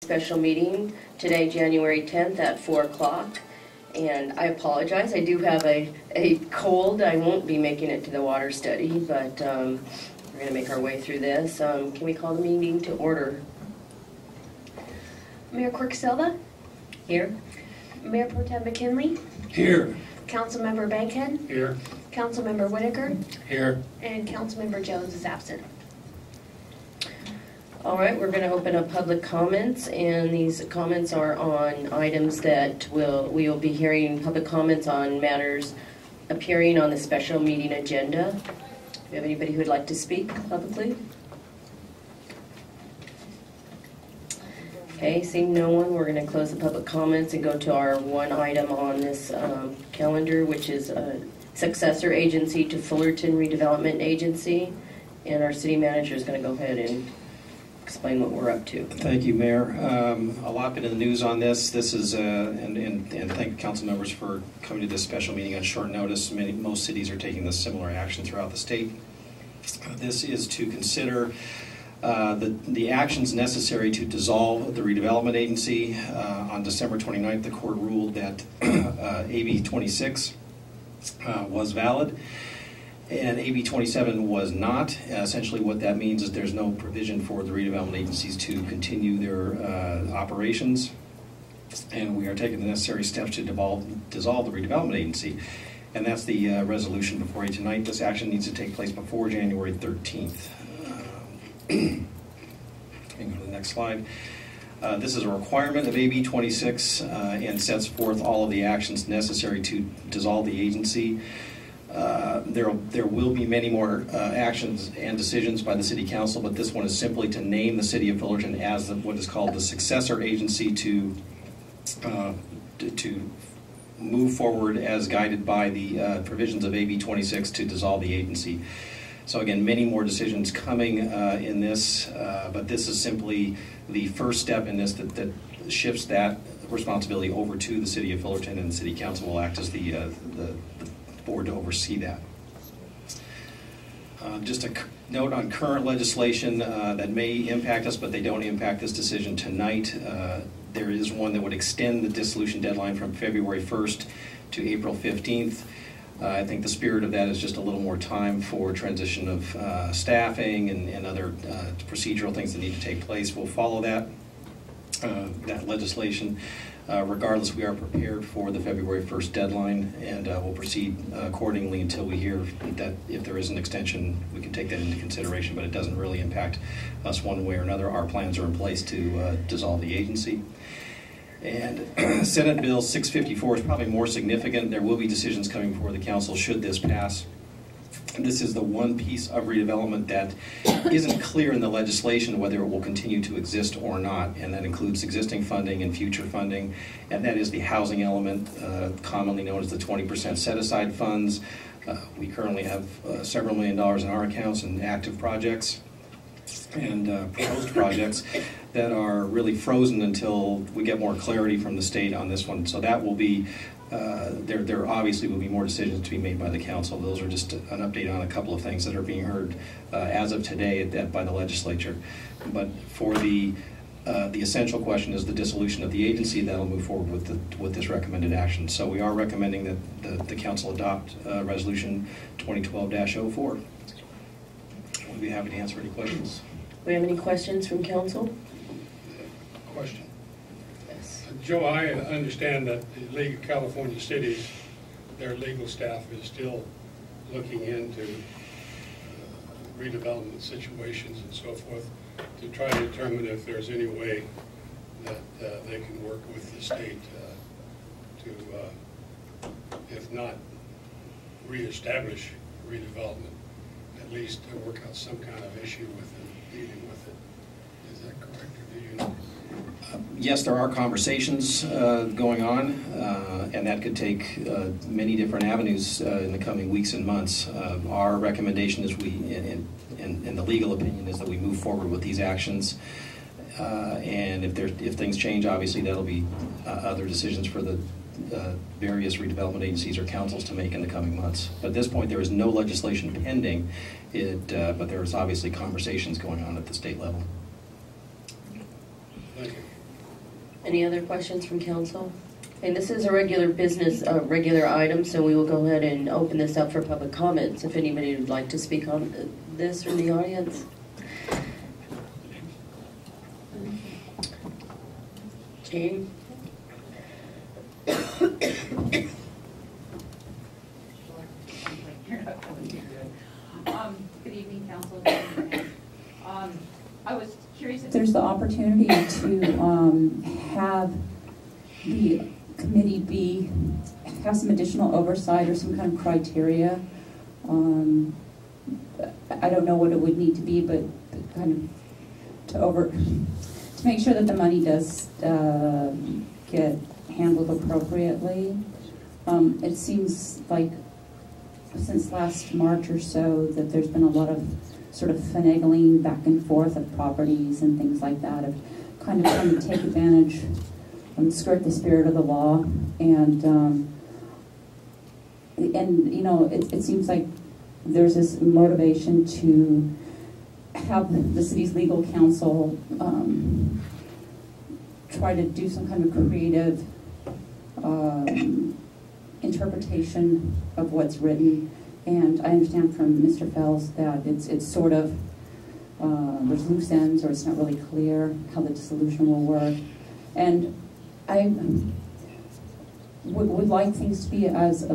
Special meeting today, January 10th at 4 o'clock. And I apologize, I do have a cold. I won't be making it to the water study, but we're going to make our way through this. Can we call the meeting to order? Mayor Quirk-Silva? Here. Mayor Pro Tem McKinley? Here. Councilmember Bankhead? Here. Councilmember Whitaker? Here. And Councilmember Jones is absent. All right, we're going to open up public comments, and these comments are on items that we will be hearing public comments on matters appearing on the special meeting agenda. Do you have anybody who would like to speak publicly? Okay, seeing no one, we're going to close the public comments and go to our one item on this calendar, which is a successor agency to Fullerton Redevelopment Agency, and our city manager is going to go ahead and explain what we're up to. Thank you, Mayor. A lot been in the news on this. This is, and thank council members for coming to this special meeting on short notice. Most cities are taking this similar action throughout the state. This is to consider the actions necessary to dissolve the redevelopment agency. On December 29th, the court ruled that AB 26 was valid. And AB 27 was not. Essentially what that means is there's no provision for the redevelopment agencies to continue their operations. And we are taking the necessary steps to dissolve the redevelopment agency. And that's the resolution before you tonight. This action needs to take place before January 13th. Hang on to the next slide. This is a requirement of AB 26 and sets forth all of the actions necessary to dissolve the agency. There will be many more actions and decisions by the City Council, but this one is simply to name the City of Fullerton as what is called the successor agency to move forward as guided by the provisions of AB 26 to dissolve the agency. So again, many more decisions coming in this, but this is simply the first step in this that shifts that responsibility over to the City of Fullerton, and the City Council will act as the board to oversee that. Just a note on current legislation that may impact us, but they don't impact this decision tonight. There is one that would extend the dissolution deadline from February 1st to April 15th. I think the spirit of that is just a little more time for transition of staffing and other procedural things that need to take place. We'll follow that legislation. Regardless, we are prepared for the February 1st deadline, and we'll proceed accordingly until we hear that if there is an extension, we can take that into consideration, but it doesn't really impact us one way or another. Our plans are in place to dissolve the agency. And Senate Bill 654 is probably more significant. There will be decisions coming before the council should this pass. This is the one piece of redevelopment that isn't clear in the legislation whether it will continue to exist or not, and that includes existing funding and future funding, and that is the housing element, commonly known as the 20% set-aside funds. We currently have several $1 million in our accounts and active projects and proposed projects that are really frozen until we get more clarity from the state on this one. So that will be there obviously will be more decisions to be made by the council. Those are just an update on a couple of things that are being heard as of today by the legislature. But for the essential question is the dissolution of the agency. That'll move forward with this recommended action. So we are recommending that the council adopt resolution 2012-04. We'll be happy to answer any questions. Do we have any questions from council? Question. Yes. Joe, I understand that the League of California Cities, their legal staff is still looking into redevelopment situations and so forth to try to determine if there's any way that they can work with the state to, if not reestablish redevelopment, at least to work out some kind of issue with it, dealing with it. Is that correct, or do you know? Yes, there are conversations going on, and that could take many different avenues in the coming weeks and months. Our recommendation is in the legal opinion, is that we move forward with these actions. And if things change, obviously that'll be other decisions for the various redevelopment agencies or councils to make in the coming months. But at this point, there is no legislation pending, but there is obviously conversations going on at the state level. Thank you. Any other questions from council? And this is a regular business, regular item, so we will go ahead and open this up for public comments. If anybody would like to speak on this from the audience. Jane? Good evening, Council. I was curious if there's the opportunity to have the committee have some additional oversight or some kind of criteria. I don't know what it would need to be, but kind of to make sure that the money does get handled appropriately. It seems like since last March or so that there's been a lot of sort of finagling back and forth of properties and things like that, of kind of trying to take advantage and skirt the spirit of the law. And you know, it seems like there's this motivation to have the city's legal counsel try to do some kind of creative interpretation of what's written. And I understand from Mr. Fells that it's sort of, there's loose ends, or it's not really clear how the dissolution will work. And I would like things to be as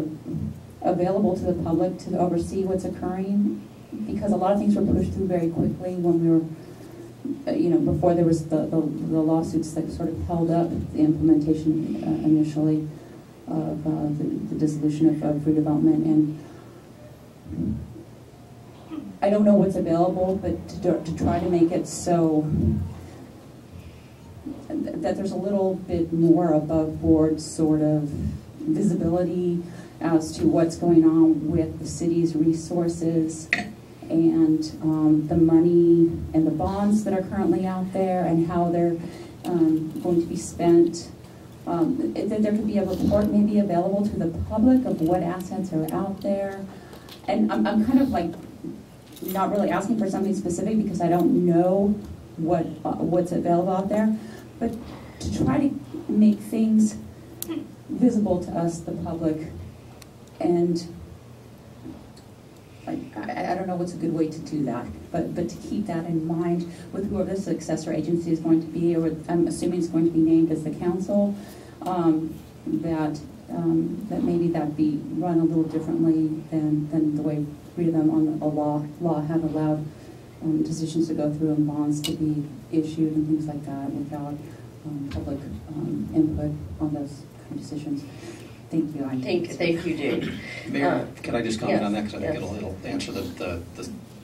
available to the public to oversee what's occurring, because a lot of things were pushed through very quickly when we were, you know, before there was the lawsuits that sort of held up the implementation initially of the dissolution of redevelopment. And I don't know what's available, but to try to make it so that there's a little bit more above board sort of visibility as to what's going on with the city's resources and the money and the bonds that are currently out there and how they're going to be spent. That there could be a report maybe available to the public of what assets are out there. And I'm kind of like not really asking for something specific because I don't know what's available out there, but to try to make things visible to us, the public, and I don't know what's a good way to do that, but to keep that in mind with whoever the successor agency is going to be, or I'm assuming it's going to be named as the council, that maybe that be run a little differently than the way freedom on a law have allowed decisions to go through and bonds to be issued and things like that without public input on those kind of decisions. Thank you. Thank you, Jane. Mayor, can I just comment yes, on that? Because I think it'll answer the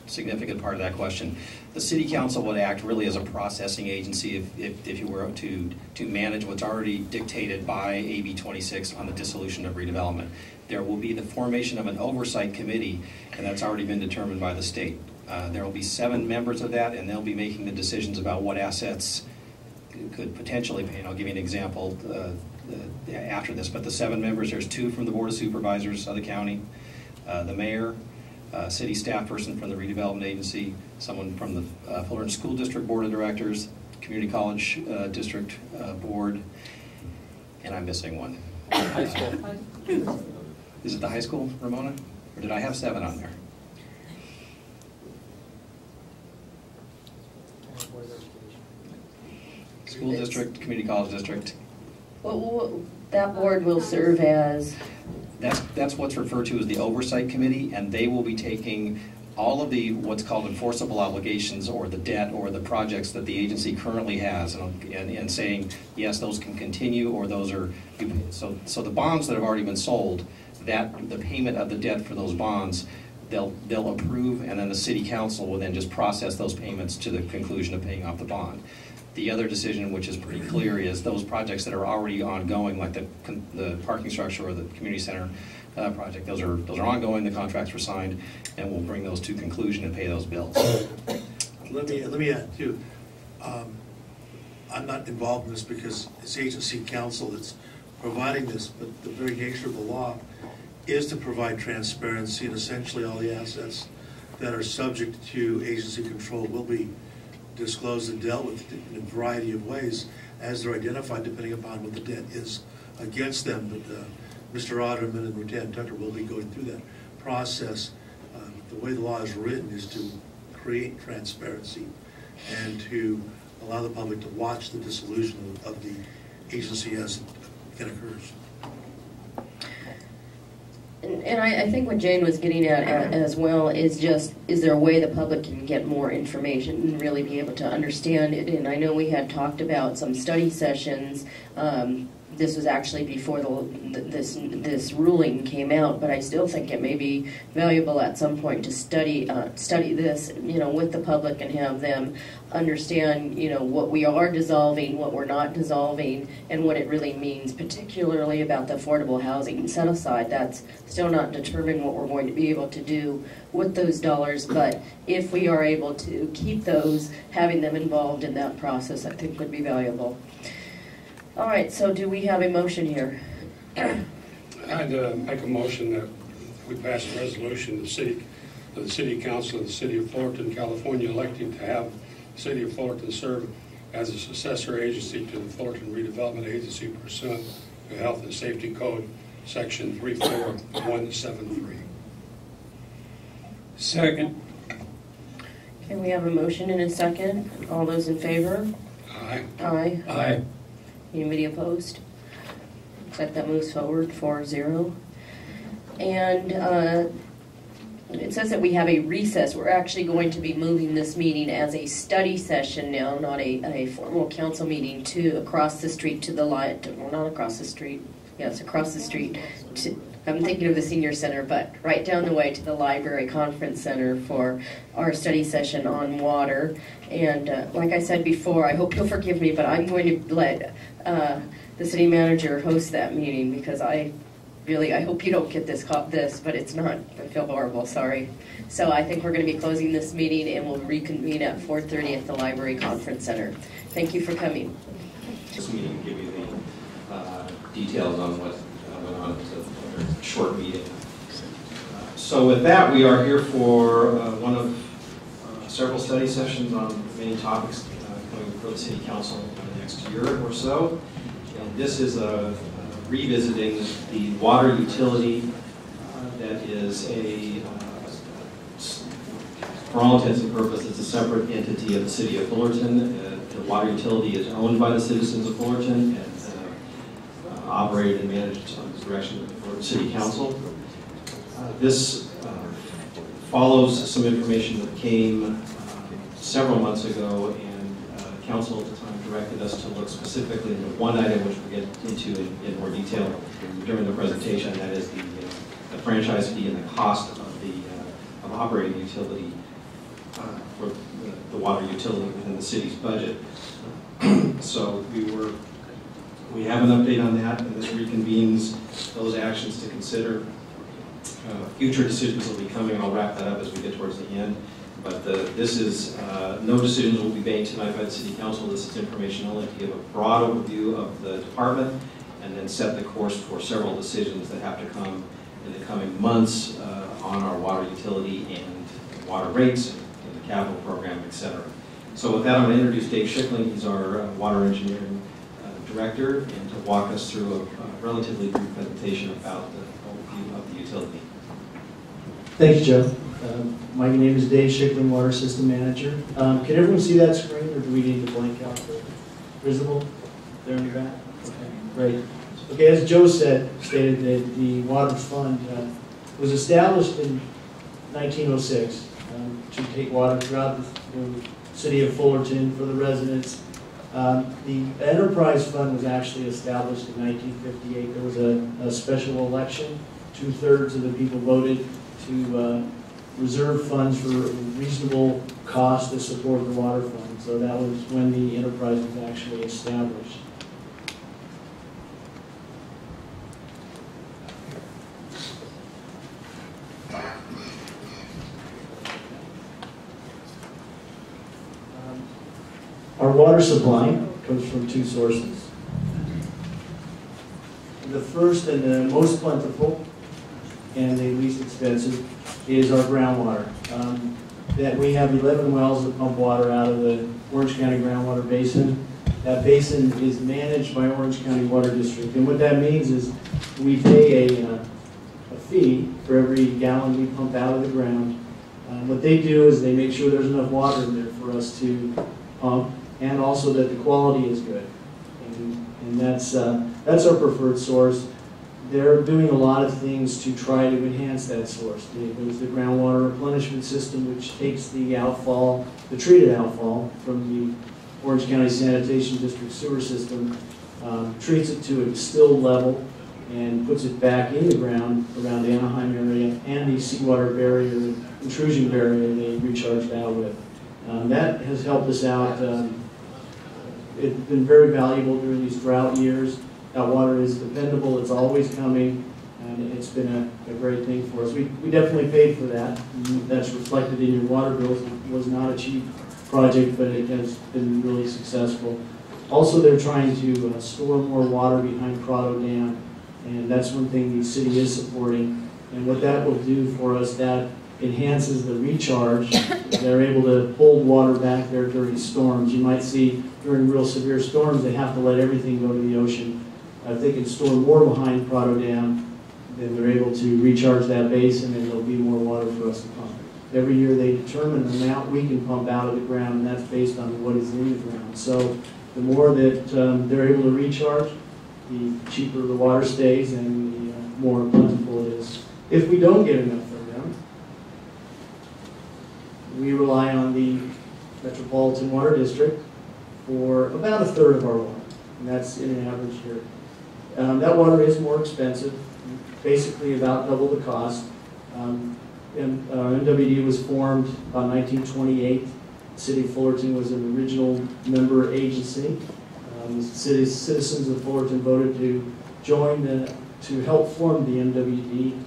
significant part of that question. The City Council would act really as a processing agency if you were to manage what's already dictated by AB 26 on the dissolution of redevelopment. There will be the formation of an oversight committee, and that's already been determined by the state. There will be 7 members of that, and they'll be making the decisions about what assets could potentially pay. And I'll give you an example after this, but the 7 members, there's 2 from the Board of Supervisors of the county, the mayor, city staff person from the redevelopment agency, someone from the Fullerton School District Board of Directors, Community College District Board, and I'm missing one. High school. Is it the high school, Ramona? Or did I have 7 on there? School district, community college district. Well, that board will serve as? That's what's referred to as the oversight committee, and they will be taking all of the what's called enforceable obligations, or the debt, or the projects that the agency currently has, and saying yes, those can continue, or those are so the bonds that have already been sold, that the payment of the debt for those bonds, they'll approve, and then the city council will then just process those payments to the conclusion of paying off the bond. The other decision, which is pretty clear, is those projects that are already ongoing, like the parking structure or the community center project. Those are ongoing. The contracts were signed, and we'll bring those to conclusion and pay those bills. Let me add too. I'm not involved in this because it's agency counsel that's providing this, but the very nature of the law is to provide transparency, and essentially all the assets that are subject to agency control will be disclosed and dealt with in a variety of ways. as they're identified, depending upon what the debt is against them. But Mr. Otterman and Lieutenant Tucker will be going through that process. The way the law is written is to create transparency and to allow the public to watch the dissolution of the agency as it occurs. And I think what Jane was getting at as well is just, is there a way the public can get more information and really be able to understand it? And I know we had talked about some study sessions. This was actually before this ruling came out, but I still think it may be valuable at some point to study this, with the public and have them understand, what we are dissolving, what we're not dissolving, and what it really means, particularly about the affordable housing set aside. That's still not determined what we're going to be able to do with those dollars, but if we are able to keep those, having them involved in that process, I think would be valuable. All right, so do we have a motion here? I'd make a motion that we pass a resolution of the City Council of the City of Fullerton, California, electing to have the City of Fullerton serve as a successor agency to the Fullerton Redevelopment Agency pursuant to Health and Safety Code, Section 34173. Second. Okay, we have a motion and a second. All those in favor? Aye. Aye. Aye. Anybody opposed? Looks like that moves forward 4-0. And it says that we have a recess. We're actually going to be moving this meeting as a study session now, not a formal council meeting, to across the street to the well, not across the street. Yes, across the street. I'm thinking of the senior center, but right down the way to the library conference center for our study session on water. And like I said before, I hope you'll forgive me, but I'm going to let the city manager host that meeting, because I hope you don't get this, but it's not. I feel horrible, sorry. So I think we're going to be closing this meeting, and we'll reconvene at 4:30 at the library conference center. Thank you for coming. This meeting will give you the details on what went on. It's a very short meeting. So with that, we are here for one of several study sessions on many topics coming before the City Council in the next year or so. And this is revisiting the water utility that is for all intents and purposes, a separate entity of the City of Fullerton. The water utility is owned by the citizens of Fullerton and operated and managed under the direction of the Fullerton City Council. This follows some information that came several months ago, and Council at the time directed us to look specifically into one item, which we'll get into in more detail during the presentation. That is the franchise fee and the cost of operating the utility for the water utility within the city's budget. So we have an update on that, and this reconvenes those actions to consider. Future decisions will be coming. I'll wrap that up as we get towards the end. But this is, no decisions will be made tonight by the City Council. This is information only to give a broad overview of the department and then set the course for several decisions that have to come in the coming months on our water utility and water rates and the capital program, etc. So with that, I'm going to introduce Dave Schickling. He's our water engineering director, and to walk us through a relatively brief presentation about the overview of the utility. Thank you, Joe. My name is Dave Schickling, Water System Manager. Can everyone see that screen, or do we need to blank out the visible there in the back? Okay, great. Okay, as Joe stated that the Water Fund was established in 1906 to take water throughout the city of Fullerton for the residents. The Enterprise Fund was actually established in 1958. There was a special election. 2/3 of the people voted to reserve funds for reasonable cost to support the water fund. So that was when the enterprise was actually established. Our water supply comes from two sources. The first and the most plentiful and the least expensive is our groundwater. That we have 11 wells that pump water out of the Orange County groundwater basin. That basin is managed by Orange County Water District. And what that means is we pay a fee for every gallon we pump out of the ground. What they do is they make sure there's enough water in there for us to pump, and also that the quality is good. And that's our preferred source. They're doing a lot of things to try to enhance that source. There's the groundwater replenishment system, which takes the outfall, the treated outfall from the Orange County Sanitation District sewer system, treats it to a distilled level, and puts it back in the ground around the Anaheim area and the seawater barrier, intrusion barrier they recharged out with. That has helped us out. It's been very valuable during these drought years. That water is dependable, it's always coming, and it's been a great thing for us. We definitely paid for that. That's reflected in your water bills. It was not a cheap project, but it has been really successful. Also, they're trying to store more water behind Prado Dam, and that's one thing the city is supporting. And what that will do for us, that enhances the recharge. They're able to hold water back there during storms. You might see during real severe storms, they have to let everything go to the ocean. If they can store more behind Prado Dam, then they're able to recharge that basin, and there'll be more water for us to pump. Every year they determine the amount we can pump out of the ground, and that's based on what is in the ground. So the more that they're able to recharge, the cheaper the water stays and the more plentiful it is. If we don't get enough from them, we rely on the Metropolitan Water District for about a third of our water, and that's in an average year. That water is more expensive, basically about double the cost. MWD was formed about 1928. The city of Fullerton was an original member agency. The citizens of Fullerton voted to join to help form the MWD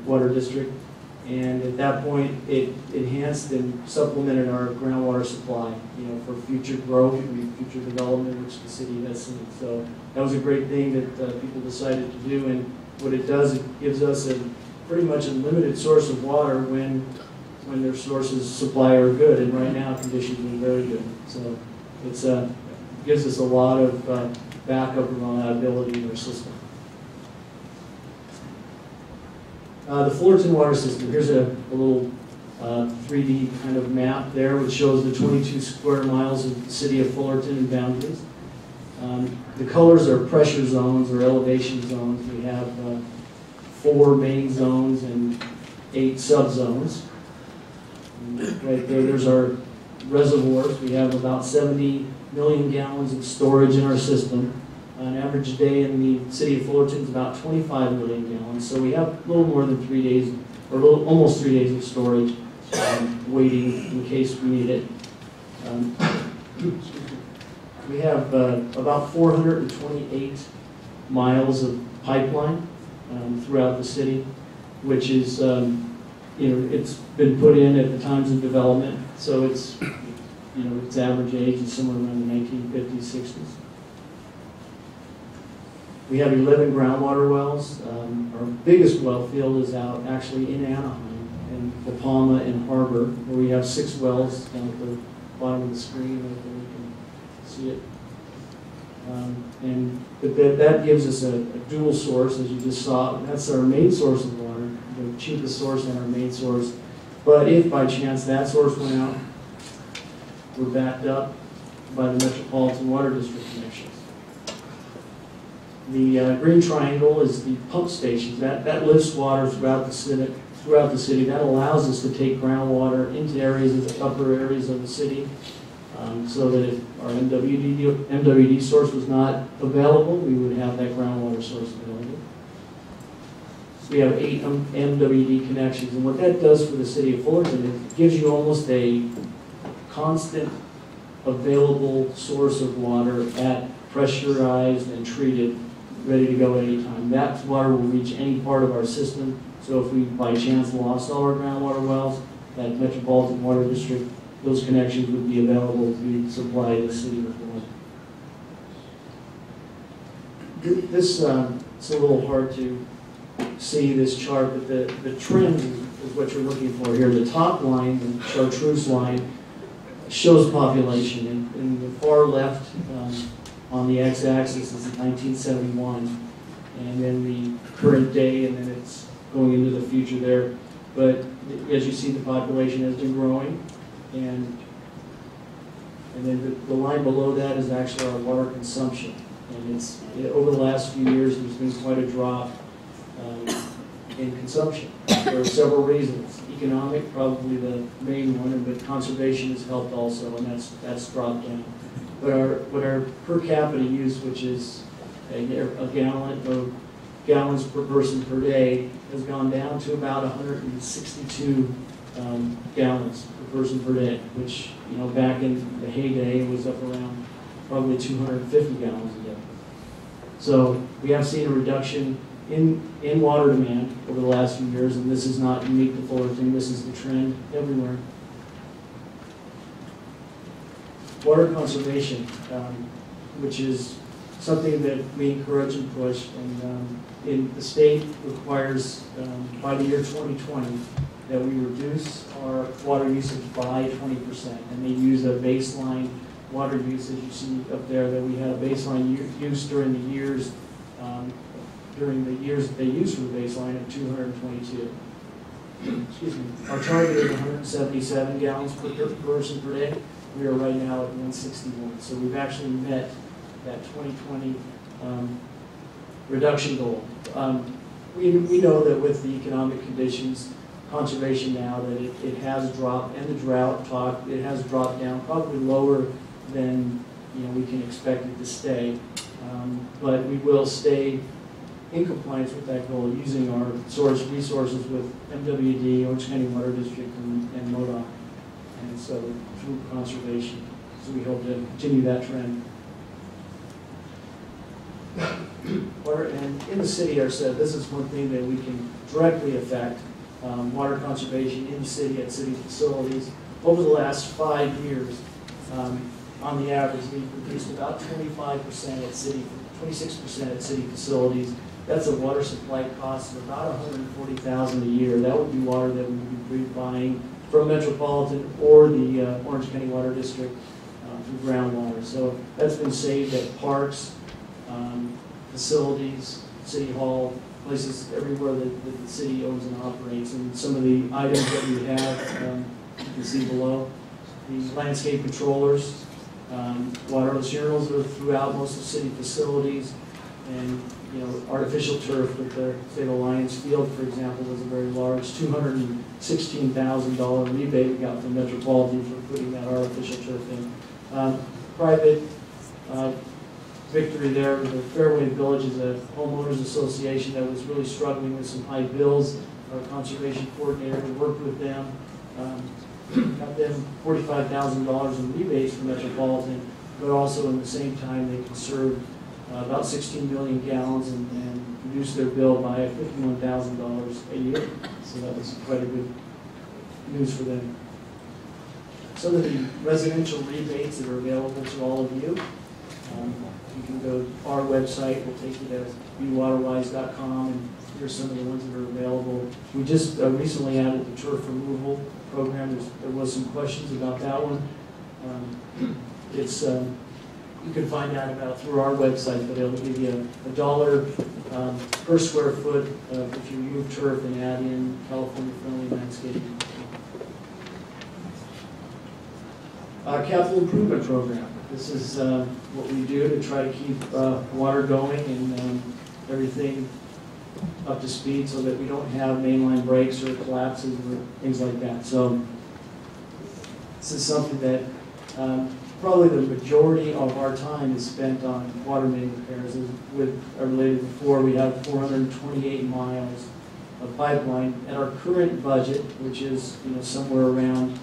Water District, and at that point it enhanced and supplemented our groundwater supply, for future growth and future development, which the city has seen. So that was a great thing that people decided to do, and what it does, it gives us a pretty much unlimited source of water when their sources of supply are good, and right now conditions are very good. So it gives us a lot of backup and reliability in our system. The Fullerton water system, here's a little 3D kind of map there, which shows the 22 square miles of the city of Fullerton and boundaries. The colors are pressure zones or elevation zones. We have 4 main zones and 8 subzones. Right there's our reservoirs. We have about 70 million gallons of storage in our system. An average day in the city of Fullerton is about 25 million gallons. So we have a little more than 3 days, or almost 3 days of storage waiting in case we need it. We have about 428 miles of pipeline throughout the city, which is, it's been put in at the times of development. So it's, its average age is somewhere around the 1950s, 60s. We have 11 groundwater wells. Our biggest well field is out actually in Anaheim, in La Palma and Harbor, where we have 6 wells down at the bottom of the screen, right there you can see it. But that gives us a dual source, as you just saw. That's our main source of water, the cheapest source and our main source. But if by chance that source went out, we're backed up by the Metropolitan Water District connections. The green triangle is the pump stations. That lifts water throughout the city. That allows us to take groundwater into upper areas of the city, so that if our MWD source was not available, we would have that groundwater source available. So we have 8 MWD connections, and what that does for the city of Fullerton, it gives you almost a constant available source of water at pressurized and treated, ready to go anytime. That water will reach any part of our system. So if we by chance lost all our groundwater wells, that Metropolitan Water District, those connections would be available to supply the city with water. This it's a little hard to see this chart, but the trend is what you're looking for here. The top line, the chartreuse line, shows population. In the far left On the x-axis is 1971, and then the current day, and then it's going into the future there. But as you see, the population has been growing, and then the line below that is actually our water consumption. And over the last few years, there's been quite a drop in consumption. There are several reasons. Economic, probably the main one, but conservation has helped also, and that's dropped down. But our per capita use, which is a gallon or gallons per person per day, has gone down to about 162 gallons per person per day, which, you know, back in the heyday was up around probably 250 gallons a day. So we have seen a reduction in water demand over the last few years, and this is not unique to Fullerton. This is the trend everywhere. Water conservation, which is something that we encourage and push, and the state requires by the year 2020 that we reduce our water usage by 20%, and they use a baseline water usage. You see up there that we had a baseline use during the years that they used for the baseline of 222. Excuse me. Our target is 177 gallons per person per day. We are right now at 161. So we've actually met that 2020 reduction goal. We know that with the economic conditions, conservation now, that it has dropped, and the drought talk, it has dropped down probably lower than we can expect it to stay. But we will stay in compliance with that goal using our source resources with MWD, Orange County Water District, and MoDOC, and so through conservation. So we hope to continue that trend. And in the city, I said, this is one thing that we can directly affect, water conservation in the city at city facilities. Over the last 5 years, on the average, we've reduced about 26% at city facilities. That's a water supply cost of about $140,000 a year. That would be water that we would be buying from Metropolitan or the Orange County Water District through groundwater. So that's been saved at parks, facilities, City Hall, places everywhere that the city owns and operates. And some of the items that we have, you can see below. The landscape controllers, waterless urinals are throughout most of the city facilities, and artificial turf with the State Alliance Field, for example, was a very large $216,000 rebate we got from Metropolitan for putting that artificial turf in. Private victory there. The Fairway Village is a homeowners association that was really struggling with some high bills. Our conservation coordinator worked with them, got them $45,000 in rebates from Metropolitan, but also in the same time they conserved about 16 million gallons and reduced their bill by $51,000 a year. So that was quite a good news for them. Some of the residential rebates that are available to all of you. You can go to our website. We'll take you to viewwaterwise.com, and here's some of the ones that are available. We just recently added the turf removal program. There was some questions about that one. You can find out about through our website, but it'll give you $1 per square foot if you remove turf and add in California-friendly landscaping. Capital improvement program. This is what we do to try to keep water going and everything up to speed so that we don't have mainline breaks or collapses or things like that. So this is something that probably the majority of our time is spent on water main repairs. As with I related before, we have 428 miles of pipeline. At our current budget, which is somewhere around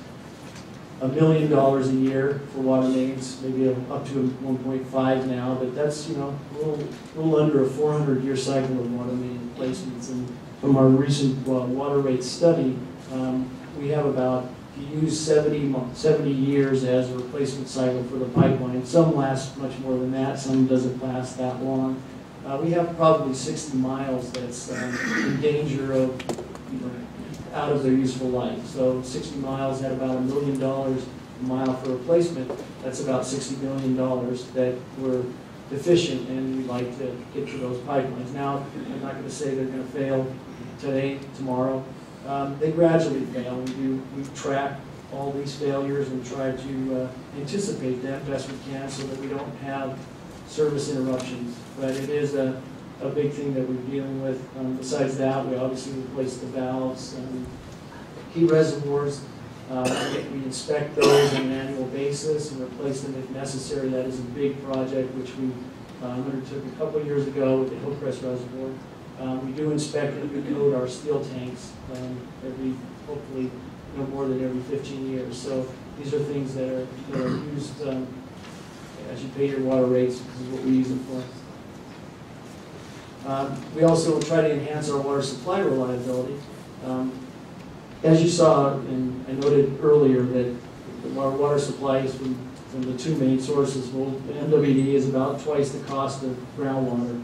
$1 million a year for water mains, maybe up to 1.5 now, but that's a little under a 400-year cycle of water main replacements. And from our recent water rate study, we have about, if you use 70 years as a replacement cycle for the pipeline. Some last much more than that, some doesn't last that long. We have probably 60 miles that's in danger of out of their useful life. So 60 miles at about $1 million a mile for replacement. That's about $60 million that we're deficient, and we'd like to get to those pipelines. Now, I'm not going to say they're going to fail today, tomorrow. They gradually fail. We track all these failures and try to anticipate them best we can so that we don't have service interruptions. But it is a big thing that we're dealing with. Besides that, we obviously replace the valves, key reservoirs. We inspect those on an annual basis and replace them if necessary. That is a big project which we undertook a couple of years ago with the Hillcrest Reservoir. We do inspect and recode our steel tanks hopefully no more than every 15 years. So these are things that are used as you pay your water rates. This is what we use them for. We also try to enhance our water supply reliability. As you saw, and I noted earlier, that our water supply is from the two main sources. Well, the MWD is about twice the cost of groundwater.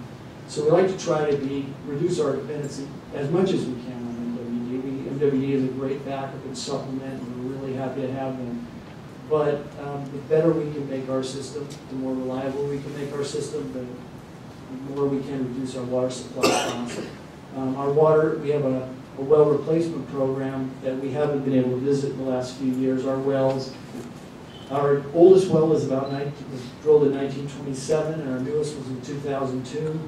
So we like to try to reduce our dependency as much as we can on MWD. MWD is a great backup and supplement, and we're really happy to have them. But the better we can make our system, the more reliable we can make our system, the more we can reduce our water supply costs. Our water, we have a well replacement program that we haven't been able to visit in the last few years. Our wells, our oldest well was drilled in 1927, and our newest was in 2002.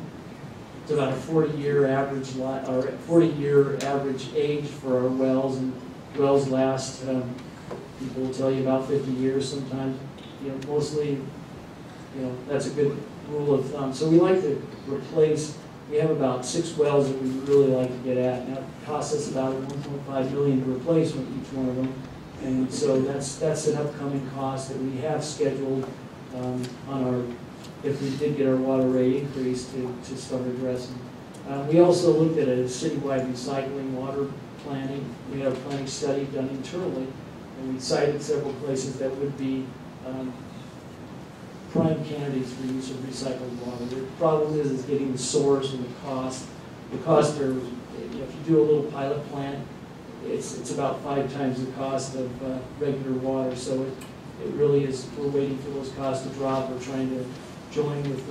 It's about a 40-year average age for our wells, and wells last. People will tell you about 50 years sometimes. Mostly, that's a good rule of thumb. So we like to replace. We have about 6 wells that we really like to get at. Now, it costs us about $1.5 million to replace each one of them, and so that's an upcoming cost that we have scheduled on our, if we did get our water rate increase, to start addressing. We also looked at a citywide recycling water planning. We have a planning study done internally, and we cited several places that would be prime candidates for use of recycled water. The problem is getting the source and the cost. The cost are, if you do a little pilot plant, it's about 5 times the cost of regular water. So it really is, we're waiting for those costs to drop. We're trying to join with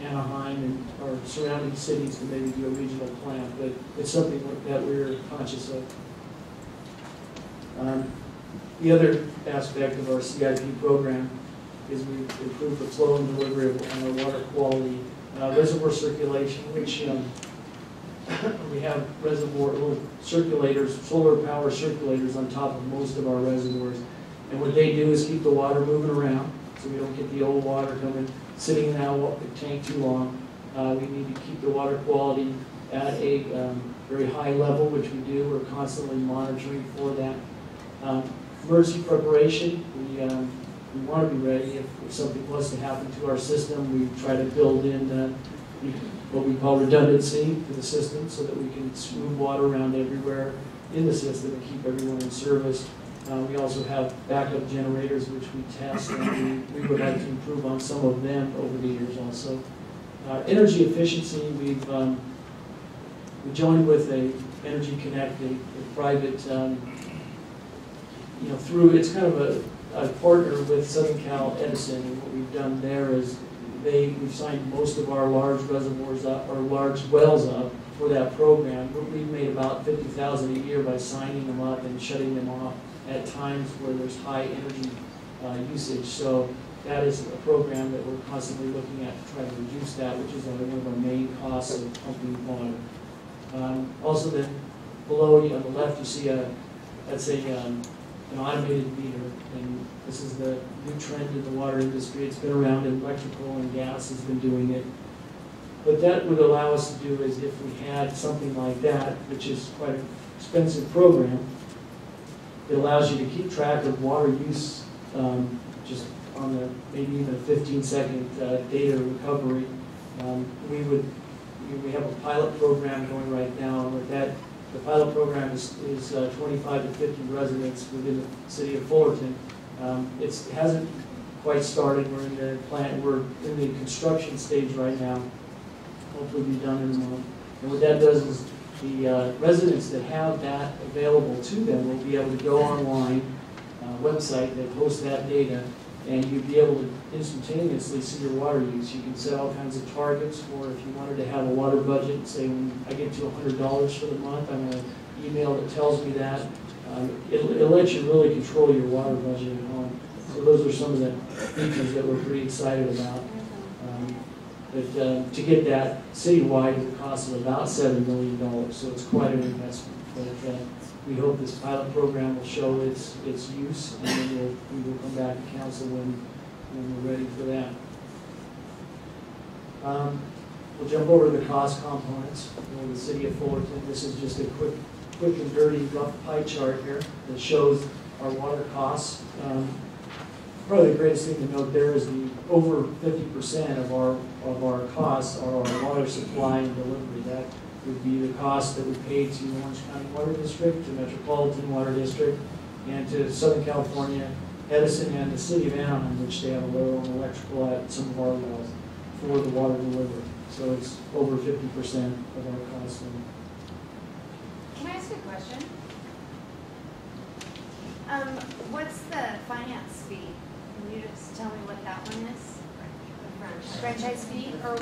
Anaheim and our surrounding cities to maybe do a regional plant, but it's something that we're conscious of. The other aspect of our CIP program is we improve the flow and delivery of our water quality, reservoir circulation, which we have reservoir little circulators, solar power circulators on top of most of our reservoirs. And what they do is keep the water moving around, so we don't get the old water coming, sitting in the tank too long. We need to keep the water quality at a very high level, which we do. We're constantly monitoring for that. Emergency preparation, we want to be ready if something was to happen to our system. We try to build in what we call redundancy to the system so that we can move water around everywhere in the system and keep everyone in service. We also have backup generators which we test, and we would like to improve on some of them over the years also. Energy efficiency, we joined with a Energy Connect, a private, it's kind of a partner with Southern Cal Edison, and what we've done there is we've signed most of our large reservoirs up, or large wells up for that program. We've made about $50,000 a year by signing them up and shutting them off at times where there's high energy usage. So that is a program that we're constantly looking at to try to reduce that, which is one of our main costs of pumping water. Also then, below you on the left, you see that's an automated meter, and this is the new trend in the water industry. It's been around in electrical, and gas has been doing it. What that would allow us to do is if we had something like that, which is quite an expensive program, it allows you to keep track of water use just on maybe even a 15-second data recovery. We have a pilot program going right now, and with that, the pilot program is 25 to 50 residents within the city of Fullerton. It hasn't quite started. We're in the plant. We're in the construction stage right now. Hopefully, be done in a month. And what that does is the residents that have that available to them will be able to go online, website that hosts that data, and you'd be able to instantaneously see your water use. You can set all kinds of targets for if you wanted to have a water budget and say, when I get to $100 for the month, I'm going to email that tells me that. It'll let you really control your water budget at home. So those are some of the features that we're pretty excited about. But to get that citywide, it costs about $7 million, so it's quite an investment. But we hope this pilot program will show its use, and then we will come back to council when we're ready for that. We'll jump over to the cost components. The city of Fullerton, this is just a quick and dirty rough pie chart here that shows our water costs. Probably the greatest thing to note there is the over 50% of our costs are our water supply and delivery. That would be the cost that we pay to Orange County Water District, to Metropolitan Water District, and to Southern California, Edison, and the city of Anaheim, which they have their own electrical at some of our wells for the water delivery. So it's over 50% of our costs. Can I ask a question? What's the finance fee? Can you just tell me what that one is? The franchise fee? Or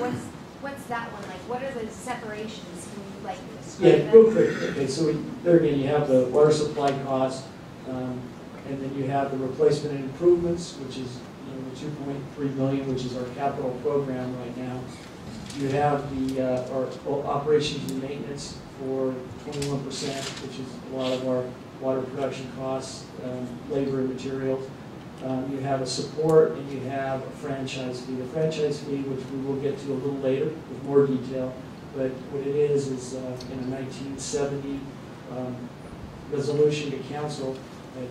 what's that one like? What are the separations? Can you like describe Yeah, real quick. Okay, so there again, you have the water supply cost, and then you have the replacement and improvements, which is the $2.3 million, which is our capital program right now. You have the our operations and maintenance for 21%, which is a lot of our water production costs, labor and materials. You have a support, and you have a franchise fee. The franchise fee, which we will get to a little later with more detail, but what it is in a 1970 resolution to council,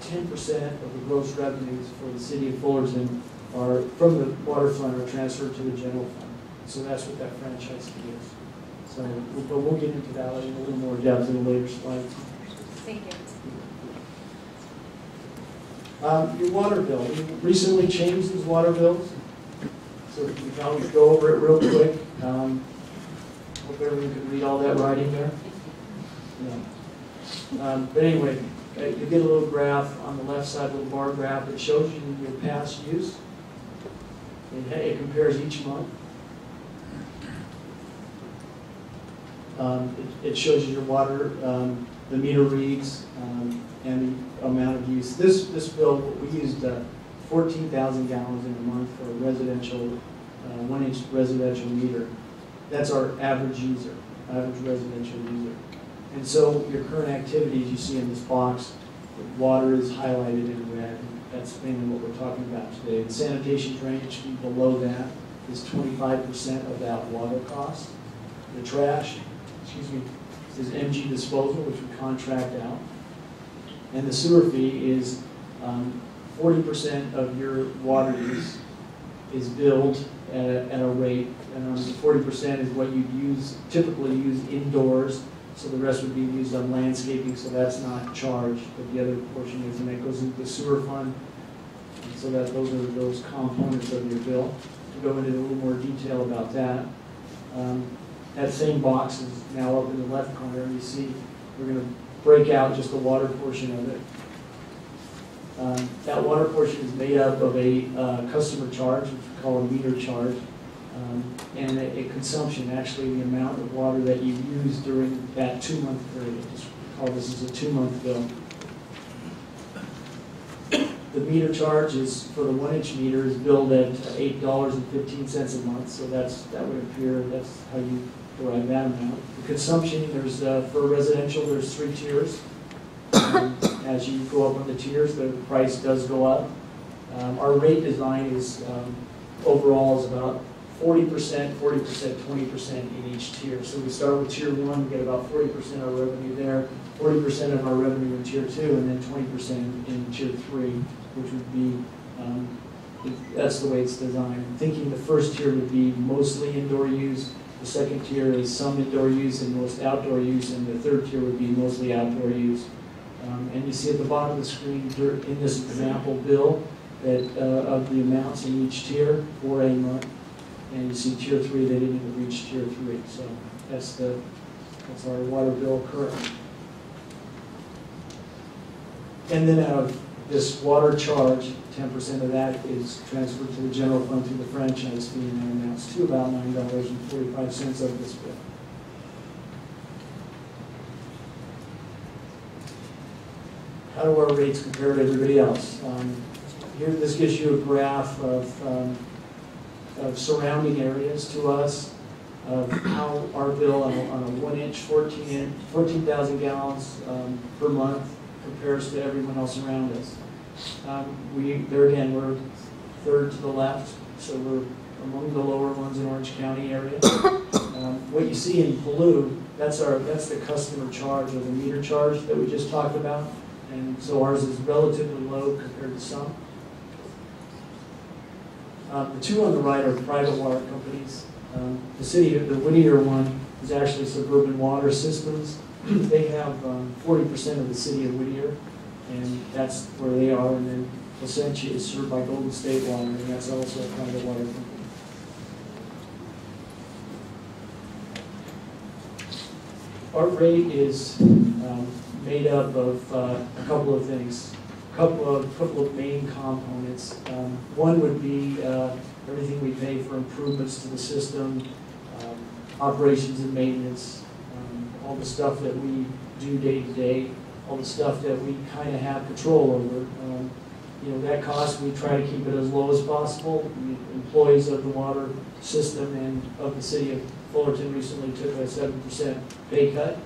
10% of the gross revenues for the city of Fullerton are from the waterfront are transferred to the general fund. So that's what that franchise fee is. So, but we'll get into that in a little more depth in a later slide. Thank you. Your water bill. We recently changed these water bills, so we thought we'd go over it real quick. Hope everyone can read all that writing there. Yeah. But anyway, you get a little graph on the left side, a little bar graph that shows you your past use. It compares each month. It shows you your water, the meter reads, and the amount of use. This bill, we used 14,000 gallons in a month for a residential, 1-inch residential meter. That's our average user, average residential user. And so your current activities you see in this box, the water is highlighted in red. That's mainly what we're talking about today. The sanitation drainage fee below that is 25% of that water cost. The trash, is MG disposal, which we contract out. And the sewer fee is 40% of your water use is billed at a rate, and 40% is what you'd typically use indoors, so the rest would be used on landscaping, so that's not charged, but the other portion is, and that goes into the sewer fund, and so that those are those components of your bill. To go into a little more detail about that, that same box is now up in the left corner, and you see we're going to break out just the water portion of it. That water portion is made up of a customer charge, which we call a meter charge, and a consumption, actually the amount of water that you use during that 2-month period. Just call this as a 2-month bill. The meter charge is, for the 1-inch meter, is billed at $8.15 a month, so that would appear, that's how you derive that amount. The consumption, there's for residential, there's 3 tiers. As you go up on the tiers, the price does go up. Our rate design is overall is about 40%, 20% in each tier. So we start with tier 1, we get about 40% of our revenue there, 40% of our revenue in tier 2, and then 20% in tier 3, which would be, that's the way it's designed. Thinking the first tier would be mostly indoor use, the second tier is some indoor use and most outdoor use, and the third tier would be mostly outdoor use. And you see at the bottom of the screen in this example bill that of the amounts in each tier for a month. And you see tier 3, they didn't even reach tier 3. So that's our water bill currently. And then this water charge, 10% of that is transferred to the general fund through the franchise fee, and that amounts to about $9.45 of this bill. How do our rates compare to everybody else? Here, this gives you a graph of surrounding areas to us, of how our bill on a 1-inch, 14,000 gallons per month compares to everyone else around us. There again, we're third to the left, so we're among the lower ones in Orange County area. What you see in blue, that's the customer charge, or the meter charge that we just talked about, and so ours is relatively low compared to some. The two on the right are private water companies. The Whittier one is actually Suburban Water Systems. They have 40% of the city of Whittier, and that's where they are. And then Placentia is served by Golden State Water, and that's also a private water company. Our rate is made up of a couple of things, a couple of main components. One would be everything we pay for improvements to the system, operations and maintenance, all the stuff that we do day to day, all the stuff that we kind of have control over. That cost, we try to keep it as low as possible. The employees of the water system and of the city of Fullerton recently took a 7% pay cut,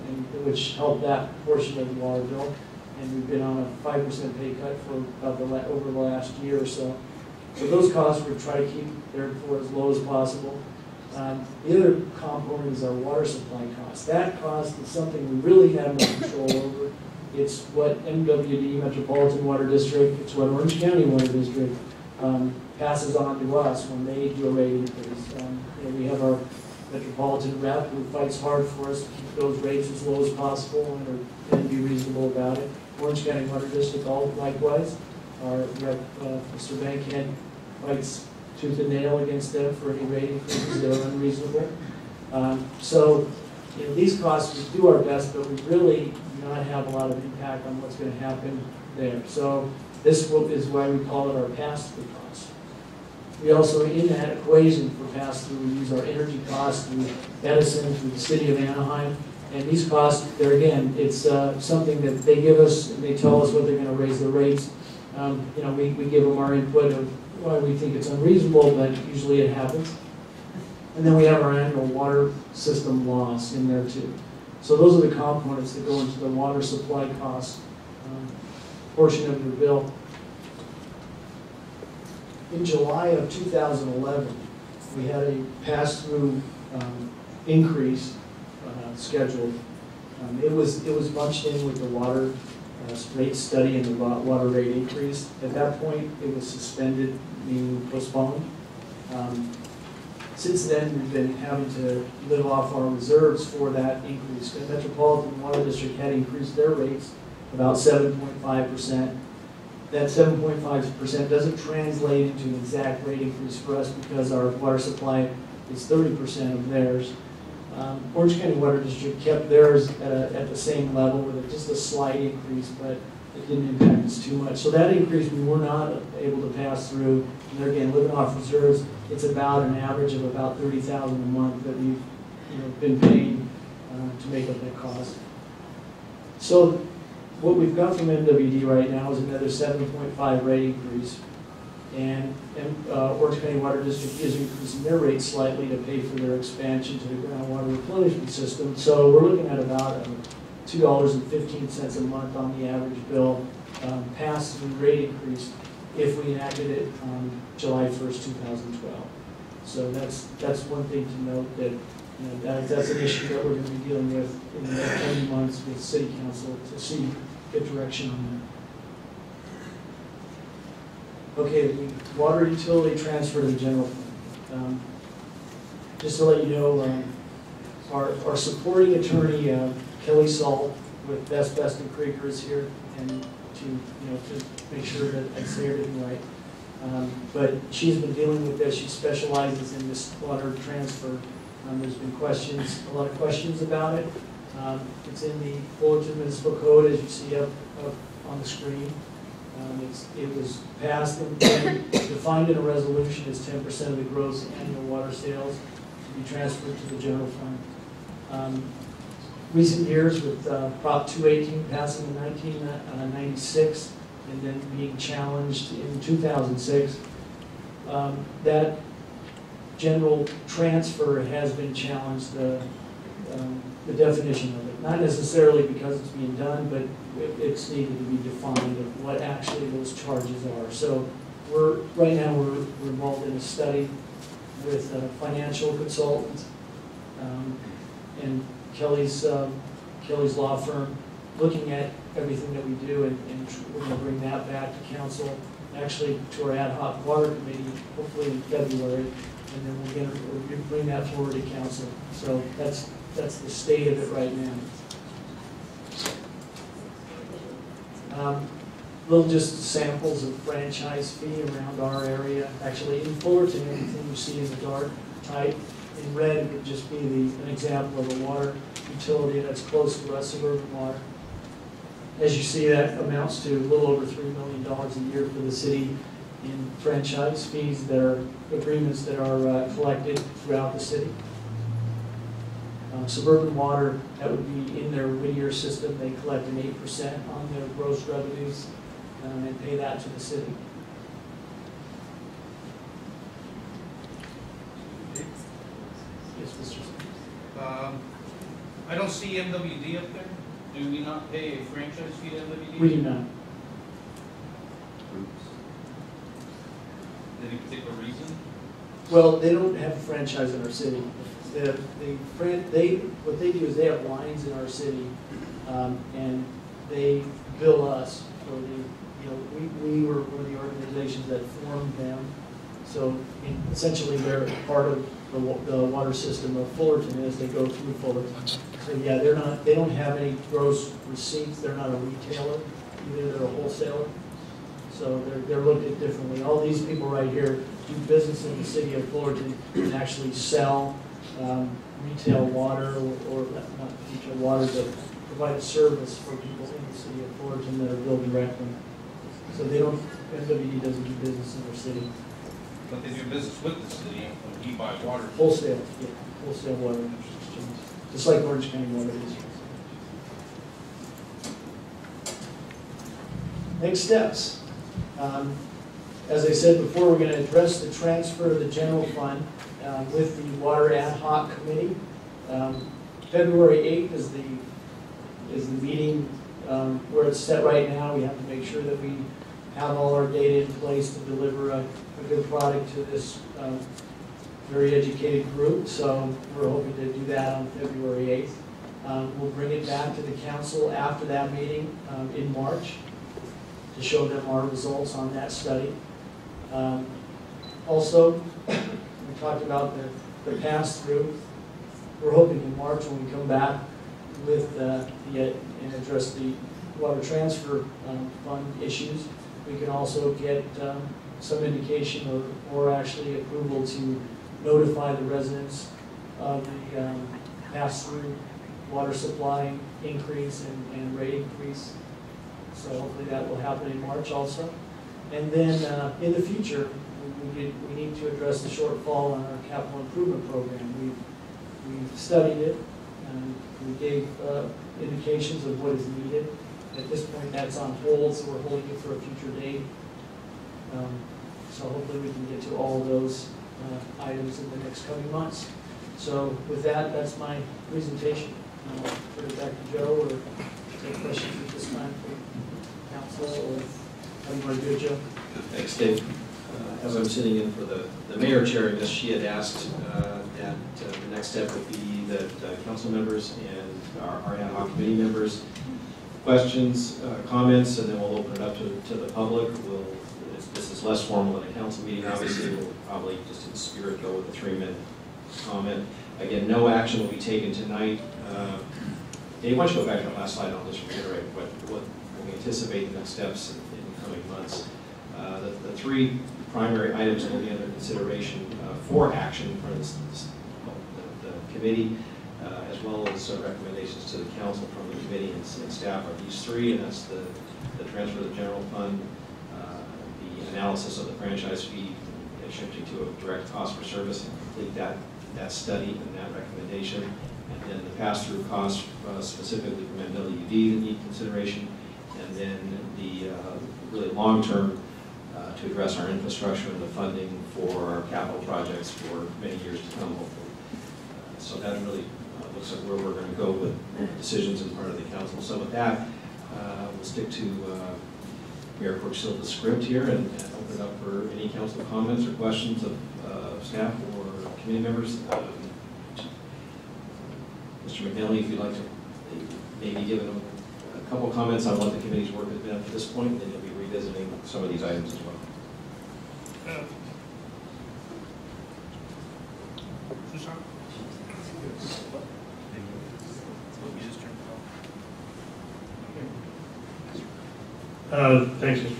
which helped that portion of the water bill. And we've been on a 5% pay cut for about over the last year or so. So those costs we try to keep therefore as low as possible. The other component is our water supply cost. That cost is something we really have no control over. It's what MWD, Metropolitan Water District, it's what Orange County Water District passes on to us when they do a rate increase. We have our Metropolitan rep who fights hard for us to keep those rates as low as possible and be reasonable about it. Orange County Water District, all likewise. Our rep, Mr. Bankhead, fights tooth and nail against them for any rate increases that are unreasonable. So these costs, we do our best, but we really do not have a lot of impact on what's going to happen there. So this is why we call it our pass-through costs. We also, in that equation for pass-through, we use our energy costs through Edison, through the city of Anaheim. And these costs, there again, it's something that they give us, and they tell us what they're going to raise the rates. We give them our input of why we think it's unreasonable, but usually it happens. And then we have our annual water system loss in there too. So those are the components that go into the water supply cost portion of your bill. In July of 2011, we had a pass-through increase scheduled. It was bunched in with the water rate study and the water rate increase. At that point, it was suspended, meaning postponed. Since then, we've been having to live off our reserves for that increase. The Metropolitan Water District had increased their rates about 7.5%. That 7.5% doesn't translate into an exact rate increase for us because our water supply is 30% of theirs. Orange County Water District kept theirs at the same level with just a slight increase, but it didn't impact us too much. So that increase we were not able to pass through. And there again, living off reserves, it's about an average of about $30,000 a month that we've been paying to make up that cost. So what we've got from MWD right now is another 7.5 rate increase. And Orange County Water District is increasing their rates slightly to pay for their expansion to the groundwater replenishment system. So we're looking at about $2.15 a month on the average bill pass-through rate increase if we enacted it on July 1st, 2012. So that's one thing to note, that that's an issue that we're going to be dealing with in the next 20 months with City Council to see good direction on that. Okay, the water utility transfer to the general fund. Just to let you know, our supporting attorney, Kelly Salt with Best and Krieger is here, and to make sure that I say everything right. But she's been dealing with this. She specializes in this water transfer. There's been a lot of questions about it. It's in the Fullerton Municipal Code, as you see up on the screen. It was passed and defined in a resolution as 10% of the gross annual water sales to be transferred to the general fund. Recent years with Prop 218 passing in 1996 and then being challenged in 2006, that general transfer has been challenged, the definition of it. Not necessarily because it's being done, but it's needed to be defined of what actually those charges are. So right now we're involved in a study with a financial consultant and Kelly's law firm, looking at everything that we do, and we're going to bring that back to council, actually to our ad hoc water committee, hopefully in February, and then we'll bring that forward to council. So that's the state of it right now. Little just samples of franchise fee around our area. Actually, in Fullerton, everything you see in the dark type in red would just be an example of a water utility that's close to us, Suburban Water. As you see, that amounts to a little over $3 million a year for the city in franchise fees that are agreements that are collected throughout the city. Suburban Water, that would be in their Whittier system. They collect an 8% on their gross revenues and pay that to the city. Yes, Mr. Smith. I don't see MWD up there. Do we not pay a franchise fee to MWD? We do not. Any particular reason? Well, they don't have a franchise in our city. What they do is they have lines in our city, and they bill us for we were one of the organizations that formed them. So essentially, they're part of the water system of Fullerton as they go through Fullerton. So yeah, they don't have any gross receipts. They're not a retailer either. They're a wholesaler. So they're looked at differently. All these people right here do business in the city of Fullerton and actually sell retail water or not retail water, but provide a service for people in the city of Fullerton that are billed directly. So MWD doesn't do business in their city. But they do business with the city when he buys water. Wholesale, yeah, wholesale water exchange, just like Orange County Water is. Next steps. As I said before, we're going to address the transfer of the general fund with the Water Ad Hoc Committee. February 8th is the meeting where it's set right now. We have to make sure that we have all our data in place to deliver a good product to this very educated group. So we're hoping to do that on February 8th. We'll bring it back to the council after that meeting in March to show them our results on that study. Also, we talked about the pass-through. We're hoping in March when we come back with and address the water transfer fund issues, we can also get some indication or actually approval to notify the residents of the pass-through water supply increase and rate increase. So hopefully that will happen in March also. And then in the future, we need to address the shortfall on our capital improvement program. We've studied it, and we gave indications of what is needed. At this point, that's on hold, so we're holding it for a future date. So hopefully we can get to all of those items in the next coming months. So with that, that's my presentation. I'll put it back to Joe or take questions at this time for council, or how do you want to do it, Joe? Thanks, Dave. As I'm sitting in for the mayor chairing this, she had asked that the next step would be that council members and our ad hoc committee members questions, comments, and then we'll open it up to the public. This is less formal than a council meeting. Obviously, we'll probably just in spirit go with a 3-minute comment. Again, no action will be taken tonight. Dave, why don't you go back to the last slide? I'll just reiterate what we anticipate the next steps in coming months. The 3 primary items that will be under consideration for action for the committee, as well as recommendations to the council from the committee and staff are these 3, and that's the transfer of the general fund, analysis of the franchise fee and shifting to a direct cost for service and complete that study and that recommendation. And then the pass-through costs specifically from MWD that need consideration. And then the really long-term to address our infrastructure and the funding for our capital projects for many years to come, hopefully. So that really looks like where we're going to go with decisions in front of the council. So with that, we'll stick to Mayor Silva's script here and open it up for any council comments or questions of staff or committee members. Mr. McNally, if you'd like to maybe give a couple comments on what the committee's work has been up to this point, and then you'll be revisiting some of these items as well. Thanks, Mr.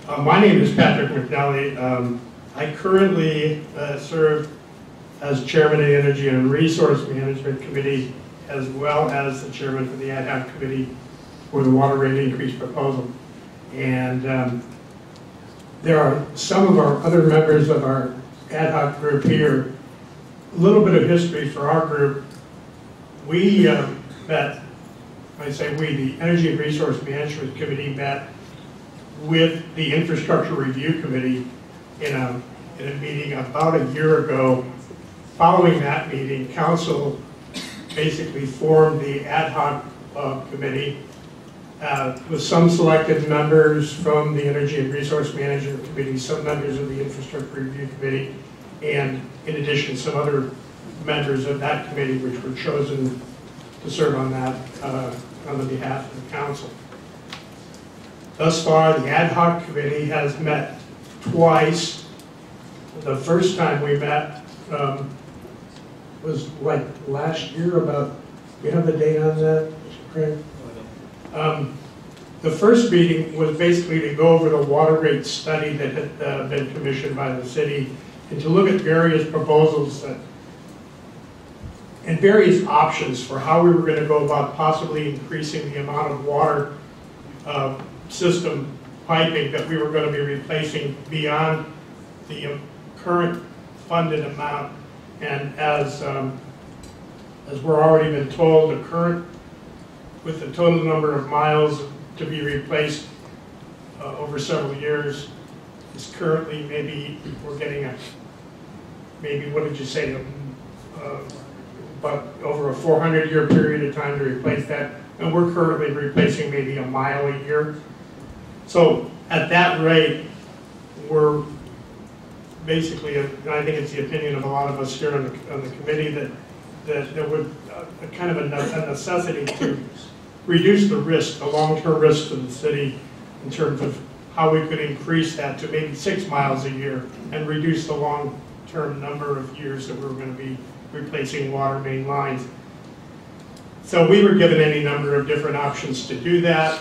President. My name is Patrick McNally. I currently serve as chairman of the Energy and Resource Management Committee, as well as the chairman for the ad hoc committee for the water rate increase proposal. And there are some of our other members of our ad hoc group here. A little bit of history for our group. We met, I say we, the Energy and Resource Management Committee met with the Infrastructure Review Committee in a meeting about a year ago. Following that meeting, council basically formed the ad hoc committee with some selected members from the Energy and Resource Management Committee, some members of the Infrastructure Review Committee, and in addition some other members of that committee which were chosen to serve on that on the behalf of the council. Thus far, the ad hoc committee has met twice. The first time we met was like last year, about, do you have the date on that, Mr. Craig? The first meeting was basically to go over the water rate study that had been commissioned by the city and to look at various proposals and various options for how we were going to go about possibly increasing the amount of water system piping that we were going to be replacing beyond the current funded amount. And as we're already been told, the current, with the total number of miles to be replaced over several years, is currently maybe, we're getting a, maybe, what did you say, but over a 400-year period of time to replace that, and we're currently replacing maybe a mile a year. So at that rate, we're basically, and I think it's the opinion of a lot of us here on the committee, that there would kind of a necessity to reduce the risk, the long-term risk to the city in terms of how we could increase that to maybe 6 miles a year and reduce the long-term number of years that we're going to be replacing water main lines. So we were given any number of different options to do that.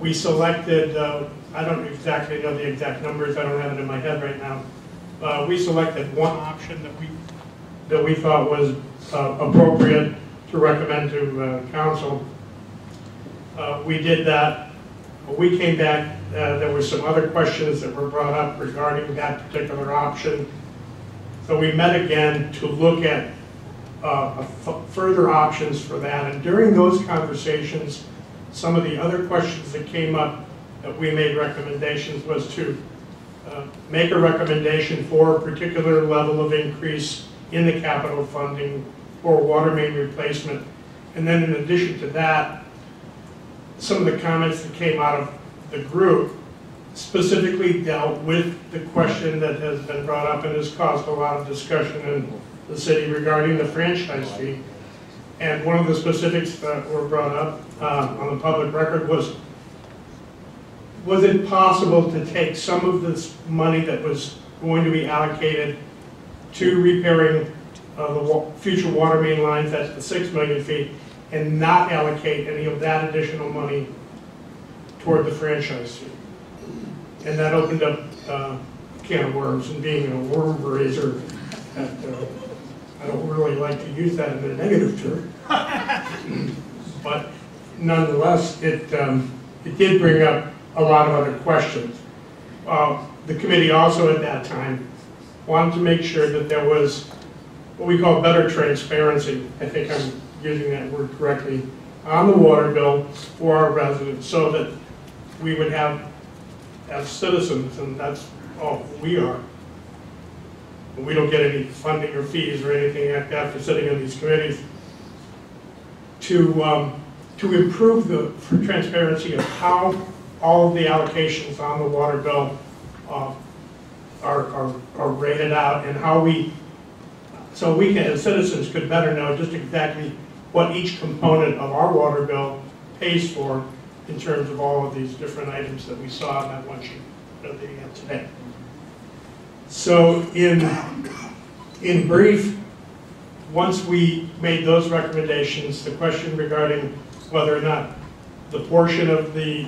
We selected, I don't exactly know the exact numbers, I don't have it in my head right now. We selected one option that we thought was appropriate to recommend to council. We did that. We came back, there were some other questions that were brought up regarding that particular option. So we met again to look at further options for that. And during those conversations, some of the other questions that came up that we made recommendations was to make a recommendation for a particular level of increase in the capital funding for water main replacement. And then in addition to that, some of the comments that came out of the group specifically dealt with the question that has been brought up and has caused a lot of discussion in the city regarding the franchise fee. And one of the specifics that were brought up on the public record was it possible to take some of this money that was going to be allocated to repairing the future water main lines, that's the 6 million feet, and not allocate any of that additional money toward the franchise fee? And that opened up a can of worms, and being a worm raiser, I don't really like to use that in a negative term, but nonetheless, it did bring up a lot of other questions. the committee also at that time wanted to make sure that there was what we call better transparency, I think I'm using that word correctly, on the water bill for our residents, so that we would have, as citizens, and that's all we are, we don't get any funding or fees or anything like that for sitting in these committees, to improve the transparency of how all of the allocations on the water bill are rated out, and how so we can, as citizens, could better know just exactly what each component of our water bill pays for in terms of all of these different items that we saw in that one sheet that they have today. So in brief, once we made those recommendations, the question regarding whether or not the portion of the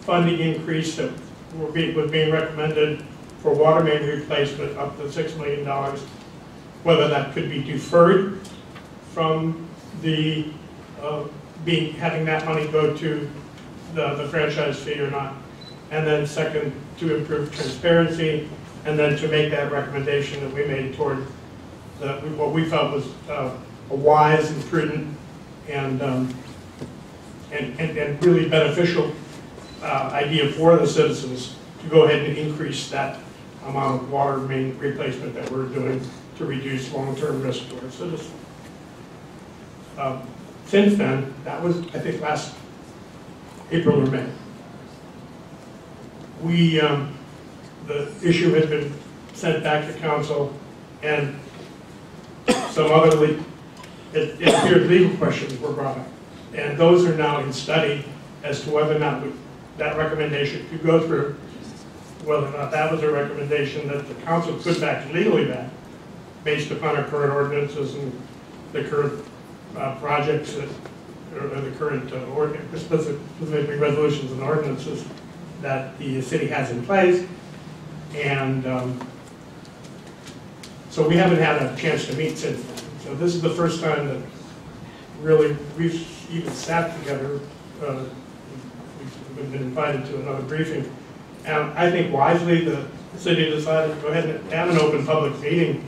funding increase that was being recommended for water main replacement up to $6 million, whether that could be deferred from the having that money go to the franchise fee or not. And then second, to improve transparency, and then to make that recommendation that we made toward what we felt was a wise and prudent and really beneficial idea for the citizens to go ahead and increase that amount of water main replacement that we're doing to reduce long-term risk to our citizens. Since then, that was, I think, last April or May, the issue has been sent back to council, and some other it appeared legal questions were brought up, and those are now in study as to whether or not that recommendation could go through, whether or not that was a recommendation that the council could back legally back, based upon our current ordinances and the current projects that, or the current specifically resolutions and ordinances that the city has in place. And so we haven't had a chance to meet since then. So this is the first time that really we've even sat together. We've been invited to another briefing. And I think wisely the city decided to go ahead and have an open public meeting,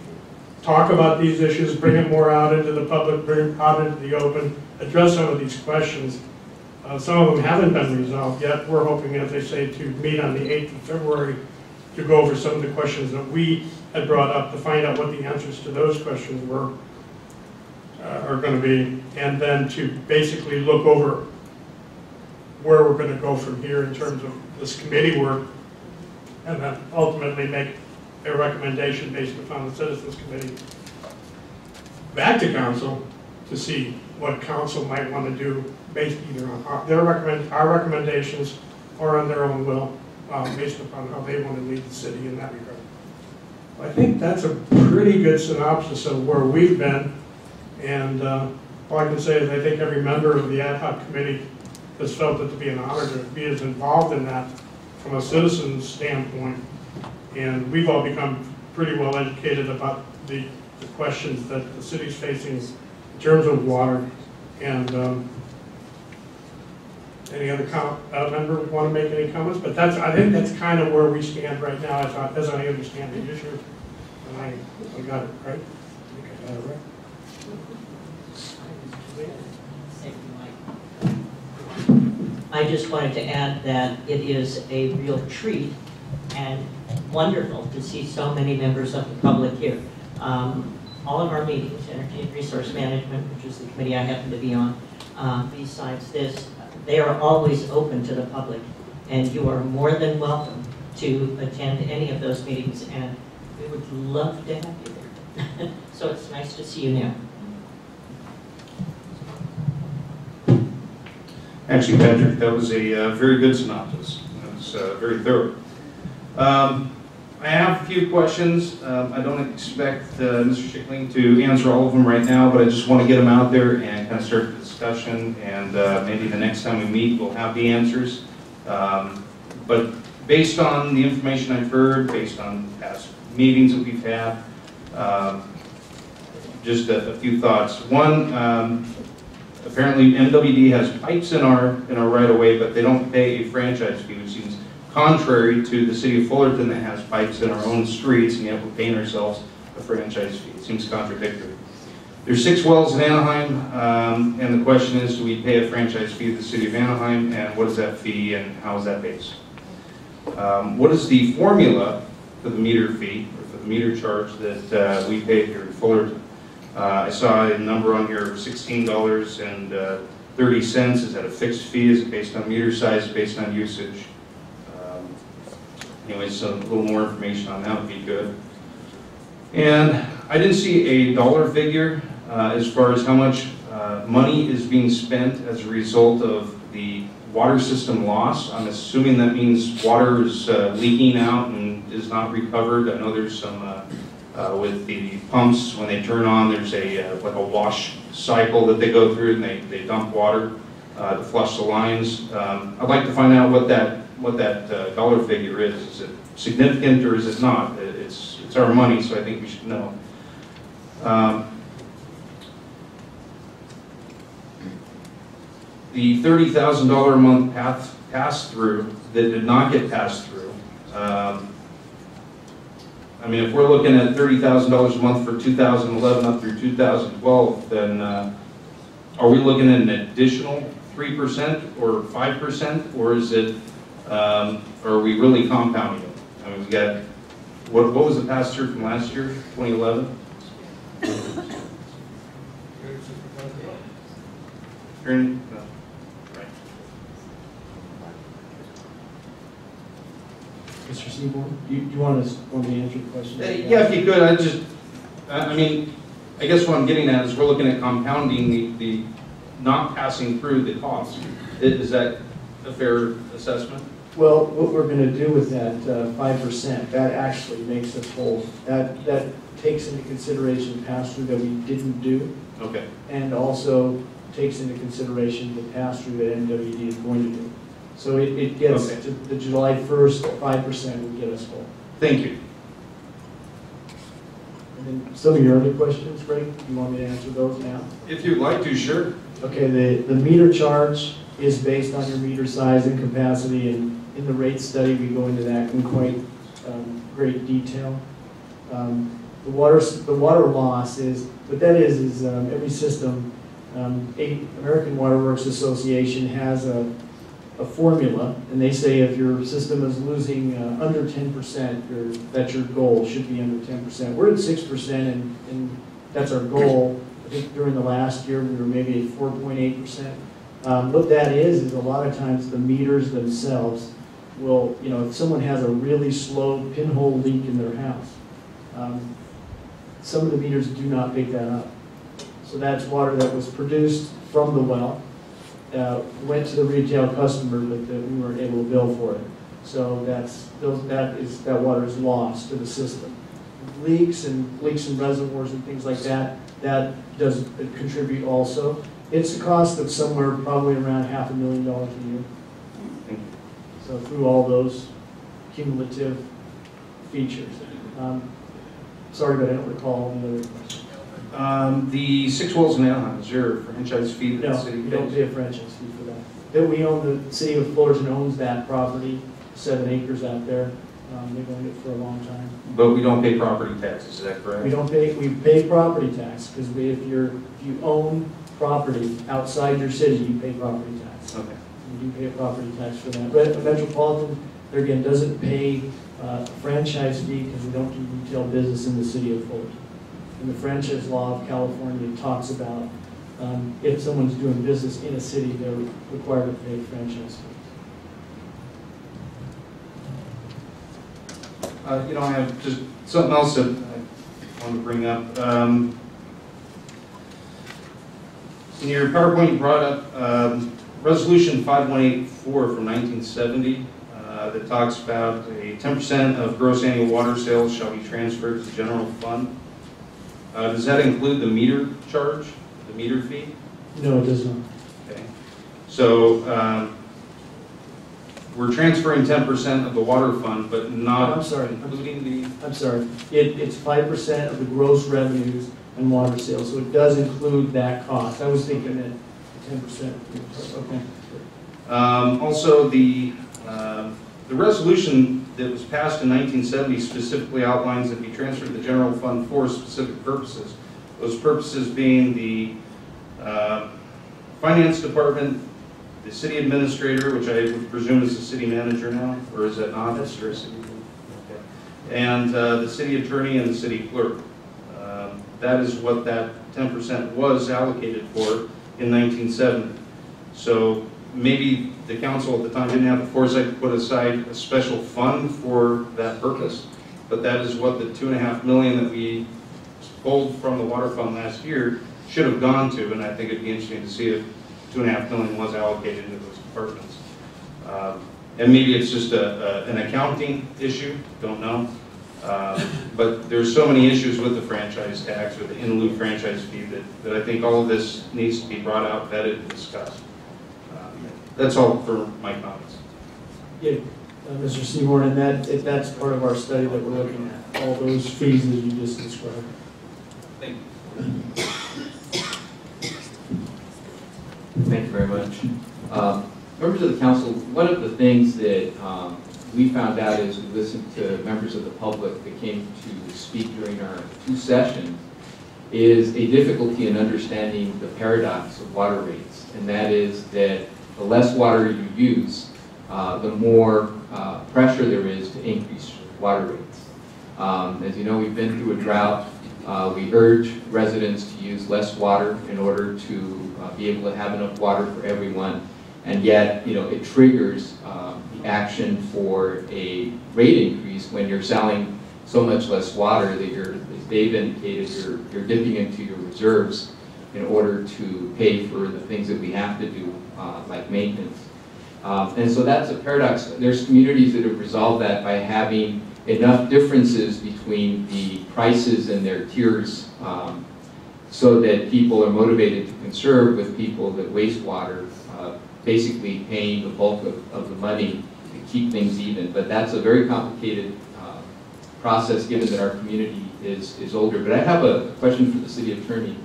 talk about these issues, bring it more out into the public, bring it out into the open, address some of these questions. Some of them haven't been resolved yet. We're hoping, as I say, to meet on the 8th of February to go over some of the questions that we had brought up, to find out what the answers to those questions were, are going to be, and then to basically look over where we're going to go from here in terms of this committee work, and then ultimately make a recommendation based upon the Citizens Committee back to council to see what council might want to do based either on our recommendations or on their own will, based upon how they want to lead the city in that regard. I think that's a pretty good synopsis of where we've been, and all I can say is I think every member of the ad hoc committee has felt it to be an honor to be as involved in that from a citizen's standpoint, and we've all become pretty well educated about the questions that the city's facing in terms of water. And any other member want to make any comments? But I think that's kind of where we stand right now, as I understand the issue. And I got it right. I think I got it right. I just wanted to add that it is a real treat and wonderful to see so many members of the public here. All of our meetings, Energy and Resource Management, which is the committee I happen to be on, besides this, they are always open to the public, and you are more than welcome to attend any of those meetings, and we would love to have you there. So it's nice to see you now. Actually, Patrick, that was a very good synopsis. That was very thorough. I have a few questions. I don't expect Mr. Schickling to answer all of them right now, but I just want to get them out there and kind of start the discussion, and maybe the next time we meet we'll have the answers. But based on the information I've heard, based on past meetings that we've had, just a few thoughts. One, apparently MWD has pipes in our right of way, but they don't pay a franchise fee, which seems contrary to the city of Fullerton that has pipes in our own streets, and yet we're paying ourselves a franchise fee. It seems contradictory. There's 6 wells in Anaheim, and the question is, do we pay a franchise fee to the city of Anaheim, and what is that fee, and how is that based? What is the formula for the meter fee, or for the meter charge that we pay here in Fullerton? I saw a number on here of $16.30. Is that a fixed fee? Is it based on meter size, based on usage? Anyways, a little more information on that would be good. And I didn't see a dollar figure as far as how much money is being spent as a result of the water system loss. I'm assuming that means water is leaking out and is not recovered. I know there's some, with the pumps, when they turn on, there's a like a wash cycle that they go through, and they dump water to flush the lines. I'd like to find out what that dollar figure is. Is it significant or is it not? It's our money, so I think we should know. The $30,000 a month pass-through that did not get passed through. I mean, if we're looking at $30,000 a month for 2011 up through 2012, then are we looking at an additional 3% or 5%, or is it? Are we really compounding it? I mean, we got what was the pass-through from last year, 2011? Mr. Seaborn, do you want me to answer the question? Yeah, if you could. I mean, I guess what I'm getting at is we're looking at compounding the not passing through the cost. Is that a fair assessment? Well, what we're going to do with that 5%, that actually makes us whole. That takes into consideration pass-through that we didn't do. Okay. And also takes into consideration the pass-through that MWD is going to do. So it gets to the July 1st, 5% would get us whole. Thank you. And then some of your other questions, Greg, you want me to answer those now? If you'd like to, sure. Okay, the meter charge is based on your meter size and capacity, and in the rate study we go into that in quite great detail. The water loss is, what that is every system, American Water Works Association has a formula, and they say if your system is losing under 10%, that's your goal, should be under 10%. We're at 6%, and that's our goal. I think during the last year we were maybe at 4.8%. What that is a lot of times the meters themselves will, if someone has a really slow pinhole leak in their house, some of the meters do not pick that up. So that's water that was produced from the well, went to the retail customer, but that we weren't able to bill for it. So that water is lost to the system. Leaks and reservoirs and things like that does contribute also. It's a cost of somewhere probably around $500,000 a year. So through all those cumulative features. Sorry, but I don't recall the other question. The 6 wells in Anaheim, is there a franchise fee that the city pays? No, we don't pay a franchise fee for that. We own, the city of Fullerton owns that property, 7 acres out there. They've owned it for a long time. But we don't pay property taxes, is that correct? We pay property tax, because if you own property outside your city, you pay property tax. Okay. You do pay a property tax for that. Metropolitan, there again, doesn't pay a franchise fee because we don't do retail business in the city of Fullerton. And the franchise law of California talks about if someone's doing business in a city, they're required to pay a franchise fee. I have just something else that I want to bring up. In your PowerPoint, you brought up Resolution 5184 from 1970 that talks about a 10% of gross annual water sales shall be transferred to the general fund. Does that include the meter charge, the meter fee? No, it does not. Okay. So we're transferring 10% of the water fund, but not including the... I'm sorry. It's 5% of the gross revenues and water sales, so it does include that cost. I was thinking that 10%. Okay. Also, the The resolution that was passed in 1970 specifically outlines that we transfer the general fund for specific purposes. Those purposes being the finance department, the city administrator, which I would presume is the city manager now, or is that not? That's or city. Okay. And the city attorney and the city clerk. That is what that 10% was allocated for in 1970. So maybe the council at the time didn't have the foresight to put aside a special fund for that purpose, but that is what the $2.5 million that we pulled from the water fund last year should have gone to, and I think it'd be interesting to see if $2.5 million was allocated to those departments. And maybe it's just an accounting issue, don't know. But there's so many issues with the franchise tax or the in lieu franchise fee that I think all of this needs to be brought out, vetted, and discussed. That's all for my comments. Yeah, Mr. Seymour, and that's part of our study that we're looking at, all those fees that you just described. Thank you. Thank you very much. Members of the council, one of the things that we found out as we listened to members of the public that came to speak during our 2 sessions is a difficulty in understanding the paradox of water rates, and that is that the less water you use, the more pressure there is to increase water rates. As you know, we've been through a drought. We urge residents to use less water in order to be able to have enough water for everyone, and yet, it triggers the action for a rate increase when you're selling so much less water that you're, as Dave indicated, you're dipping into your reserves in order to pay for the things that we have to do, like maintenance. And so that's a paradox. There's communities that have resolved that by having enough differences between the prices and their tiers so that people are motivated to conserve, with people that waste water basically paying the bulk of the money to keep things even. But that's a very complicated process given that our community is older. But I have a question for the city attorney.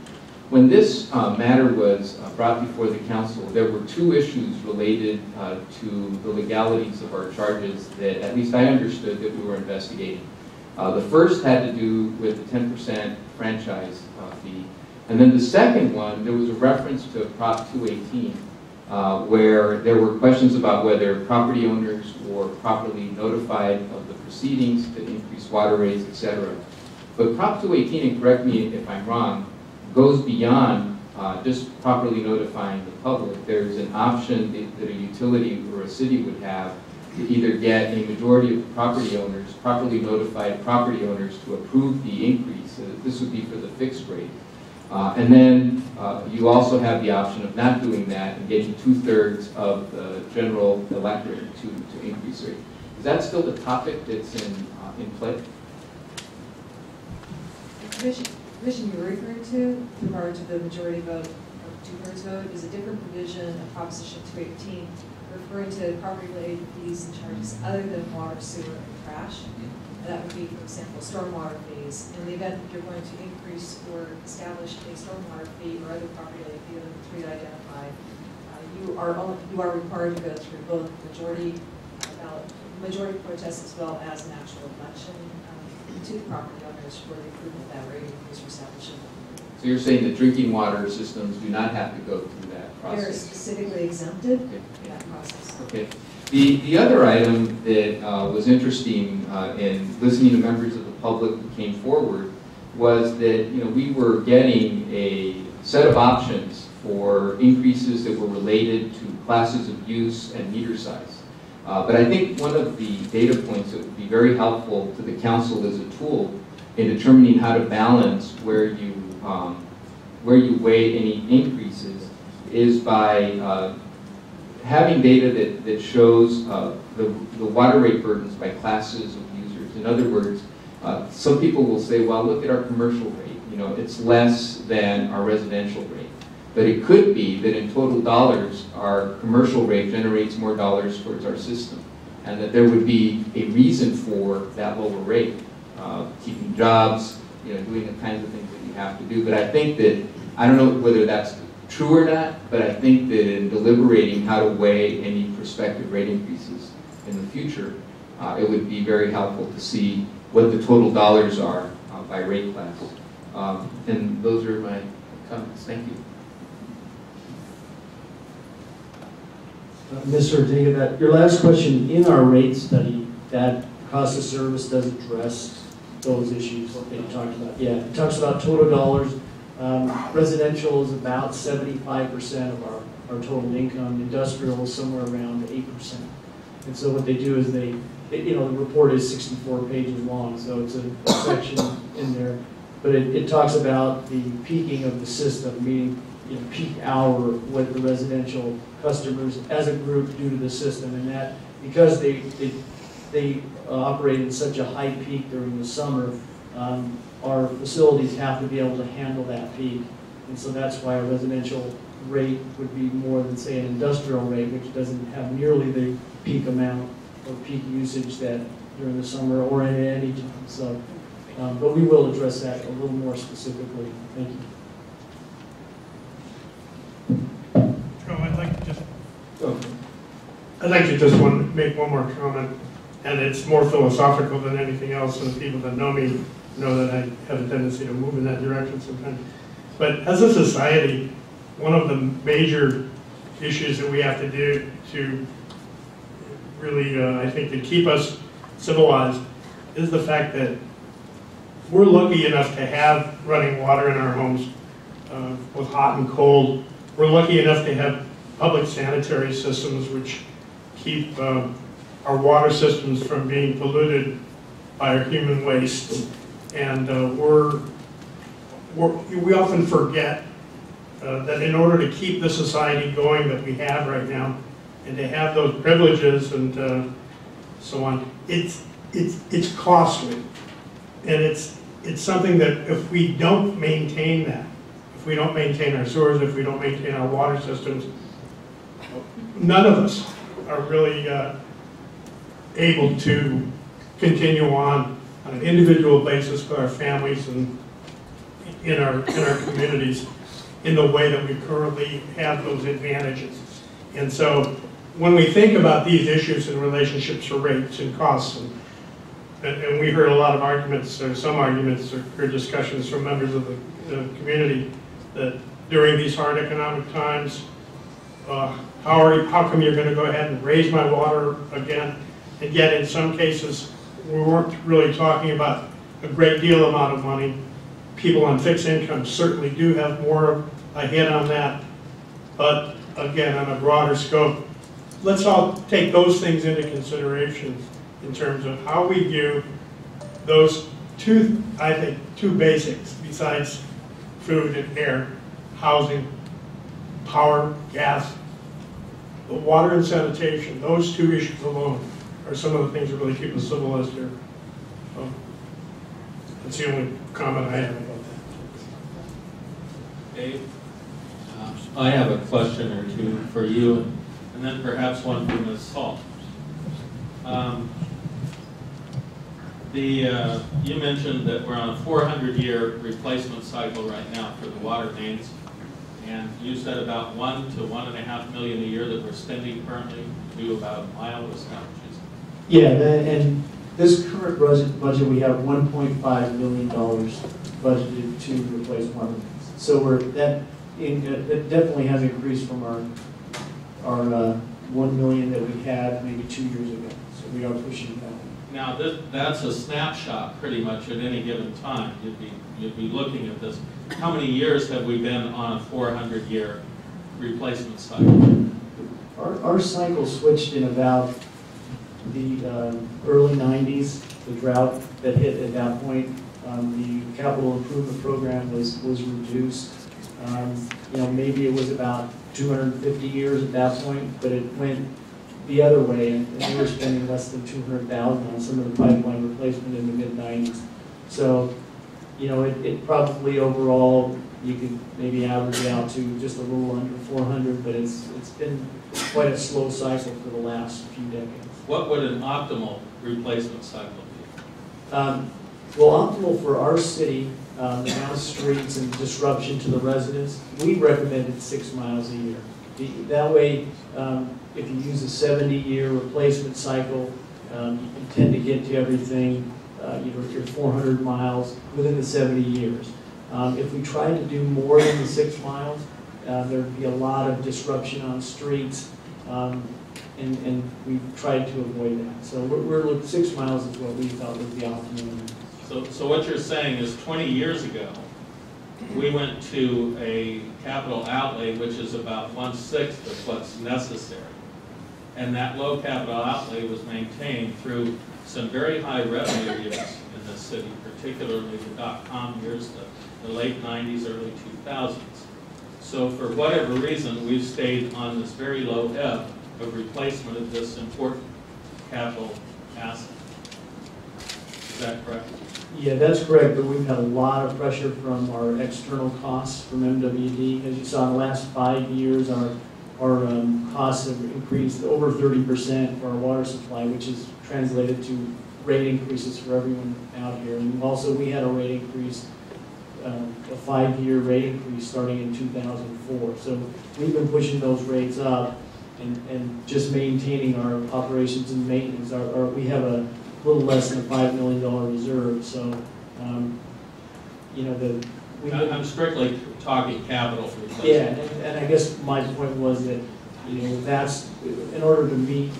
When this matter was brought before the council, there were 2 issues related to the legalities of our charges that at least I understood that we were investigating. The first had to do with the 10% franchise fee. And then the second one, there was a reference to Prop 218, where there were questions about whether property owners were properly notified of the proceedings to increase water rates, etc. But Prop 218, and correct me if I'm wrong, goes beyond just properly notifying the public. There's an option that a utility or a city would have to either get a majority of the property owners, properly notified property owners, to approve the increase. This would be for the fixed rate. And then you also have the option of not doing that and getting 2/3 of the general electorate to increase rate. Is that still the topic that's in play? The provision you're referring to, with regard to the majority vote or 2/3 vote, is a different provision of Proposition 218, referring to property-related fees and charges other than water, sewer, and trash. And that would be, for example, stormwater fees. In the event that you're going to increase or establish a stormwater fee or other property-related fee than the 3 identified, you are required to go through both majority protests as well as an actual election to the property owners for the approval of that rate increase or establishment. So you're saying that drinking water systems do not have to go through that process? They're specifically exempted in that process. Okay. The other item that was interesting in listening to members of the public who came forward was that we were getting a set of options for increases that were related to classes of use and meter size. But I think one of the data points that would be very helpful to the council as a tool in determining how to balance where you weigh any increases is by having data that shows the water rate burdens by classes of users. In other words, some people will say, well, look at our commercial rate. It's less than our residential rate. But it could be that in total dollars, our commercial rate generates more dollars towards our system, and that there would be a reason for that lower rate, keeping jobs, doing the kinds of things that you have to do. But I think that, I don't know whether that's true or not, but I think that in deliberating how to weigh any prospective rate increases, in the future, it would be very helpful to see what the total dollars are by rate class. And those are my comments. Thank you. Mr. Ortega, your last question, in our rate study, that cost of service does address those issues that you talked about. Yeah, it talks about total dollars. Residential is about 75% of our total income. Industrial is somewhere around 8%. And so what they do is the report is 64 pages long, so it's a section in there. But it talks about the peaking of the system, meaning peak hour, what the residential customers as a group do to the system, and that because they operate in such a high peak during the summer, our facilities have to be able to handle that peak. And so that's why a residential rate would be more than, say, an industrial rate, which doesn't have nearly the peak amount or peak usage that during the summer or at any time. So, but we will address that a little more specifically. Thank you. Joe, I'd like to just make one more comment, and it's more philosophical than anything else, and the people that know me know that I have a tendency to move in that direction sometimes. But as a society, one of the major issues that we have to do to really, I think, to keep us civilized is the fact that we're lucky enough to have running water in our homes, both hot and cold. We're lucky enough to have public sanitary systems which keep our water systems from being polluted by our human waste. And we often forget that in order to keep the society going that we have right now, and to have those privileges and so on, it's costly, and it's something that if we don't maintain that, if we don't maintain our sewers, if we don't maintain our water systems, none of us are really able to continue on an individual basis with our families and in our communities in the way that we currently have those advantages. And so when we think about these issues in relationships to rates and costs, and we heard a lot of arguments, or some arguments or discussions from members of the community that during these hard economic times, how come you're going to go ahead and raise my water again? And yet in some cases, we weren't really talking about a great deal amount of money. People on fixed income certainly do have more a hit on that, but again, on a broader scope, let's all take those things into consideration in terms of how we view those two basics besides food and air, housing, power, gas, but water and sanitation. Those two issues alone are some of the things that really keep us civilized here. So that's the only comment I have about that. Dave, I have a question or two for you, and then perhaps one for Ms. Hall. You mentioned that we're on a 400-year replacement cycle right now for the water mains, and you said about $1 to $1.5 million a year that we're spending currently to do about a mile. Was that what you said? Yeah, and this current budget we have $1.5 million budgeted to replace water mains. So it definitely has increased from our $1 million that we had maybe 2 years ago. So we are pushing that. Now that's a snapshot pretty much at any given time. You'd be looking at this. How many years have we been on a 400-year replacement cycle? Our cycle switched in about the early 90s, the drought that hit at that point. The capital improvement program was reduced. Maybe it was about 250 years at that point, but it went the other way, and they were spending less than $200,000 on some of the pipeline replacement in the mid-90s. So, it probably overall, you could maybe average it out to just a little under 400, but it's been quite a slow cycle for the last few decades. What would an optimal replacement cycle be? Well, optimal for our city, the streets and disruption to the residents, we recommended 6 miles a year. That way, if you use a 70-year replacement cycle, you tend to get to everything, your 400 miles within the 70 years. If we tried to do more than the 6 miles, there'd be a lot of disruption on streets, and we've tried to avoid that. So we're 6 miles is what we thought was the optimum. So what you're saying is 20 years ago, we went to a capital outlay which is about 1/6 of what's necessary. And that low capital outlay was maintained through some very high revenue years in this city, particularly the dot-com years, the late 90s, early 2000s. So for whatever reason, we've stayed on this very low ebb of replacement of this important capital asset. Is that correct? Yeah, that's correct, but we've had a lot of pressure from our external costs from MWD. As you saw in the last 5 years, our costs have increased over 30% for our water supply, which is translated to rate increases for everyone out here. And also, we had a rate increase, a 5-year rate increase starting in 2004. So we've been pushing those rates up and just maintaining our operations and maintenance. We have a little less than a $5 million reserve. So, I'm strictly talking capital for replacement. Yeah, and I guess my point was that, that's, in order to meet,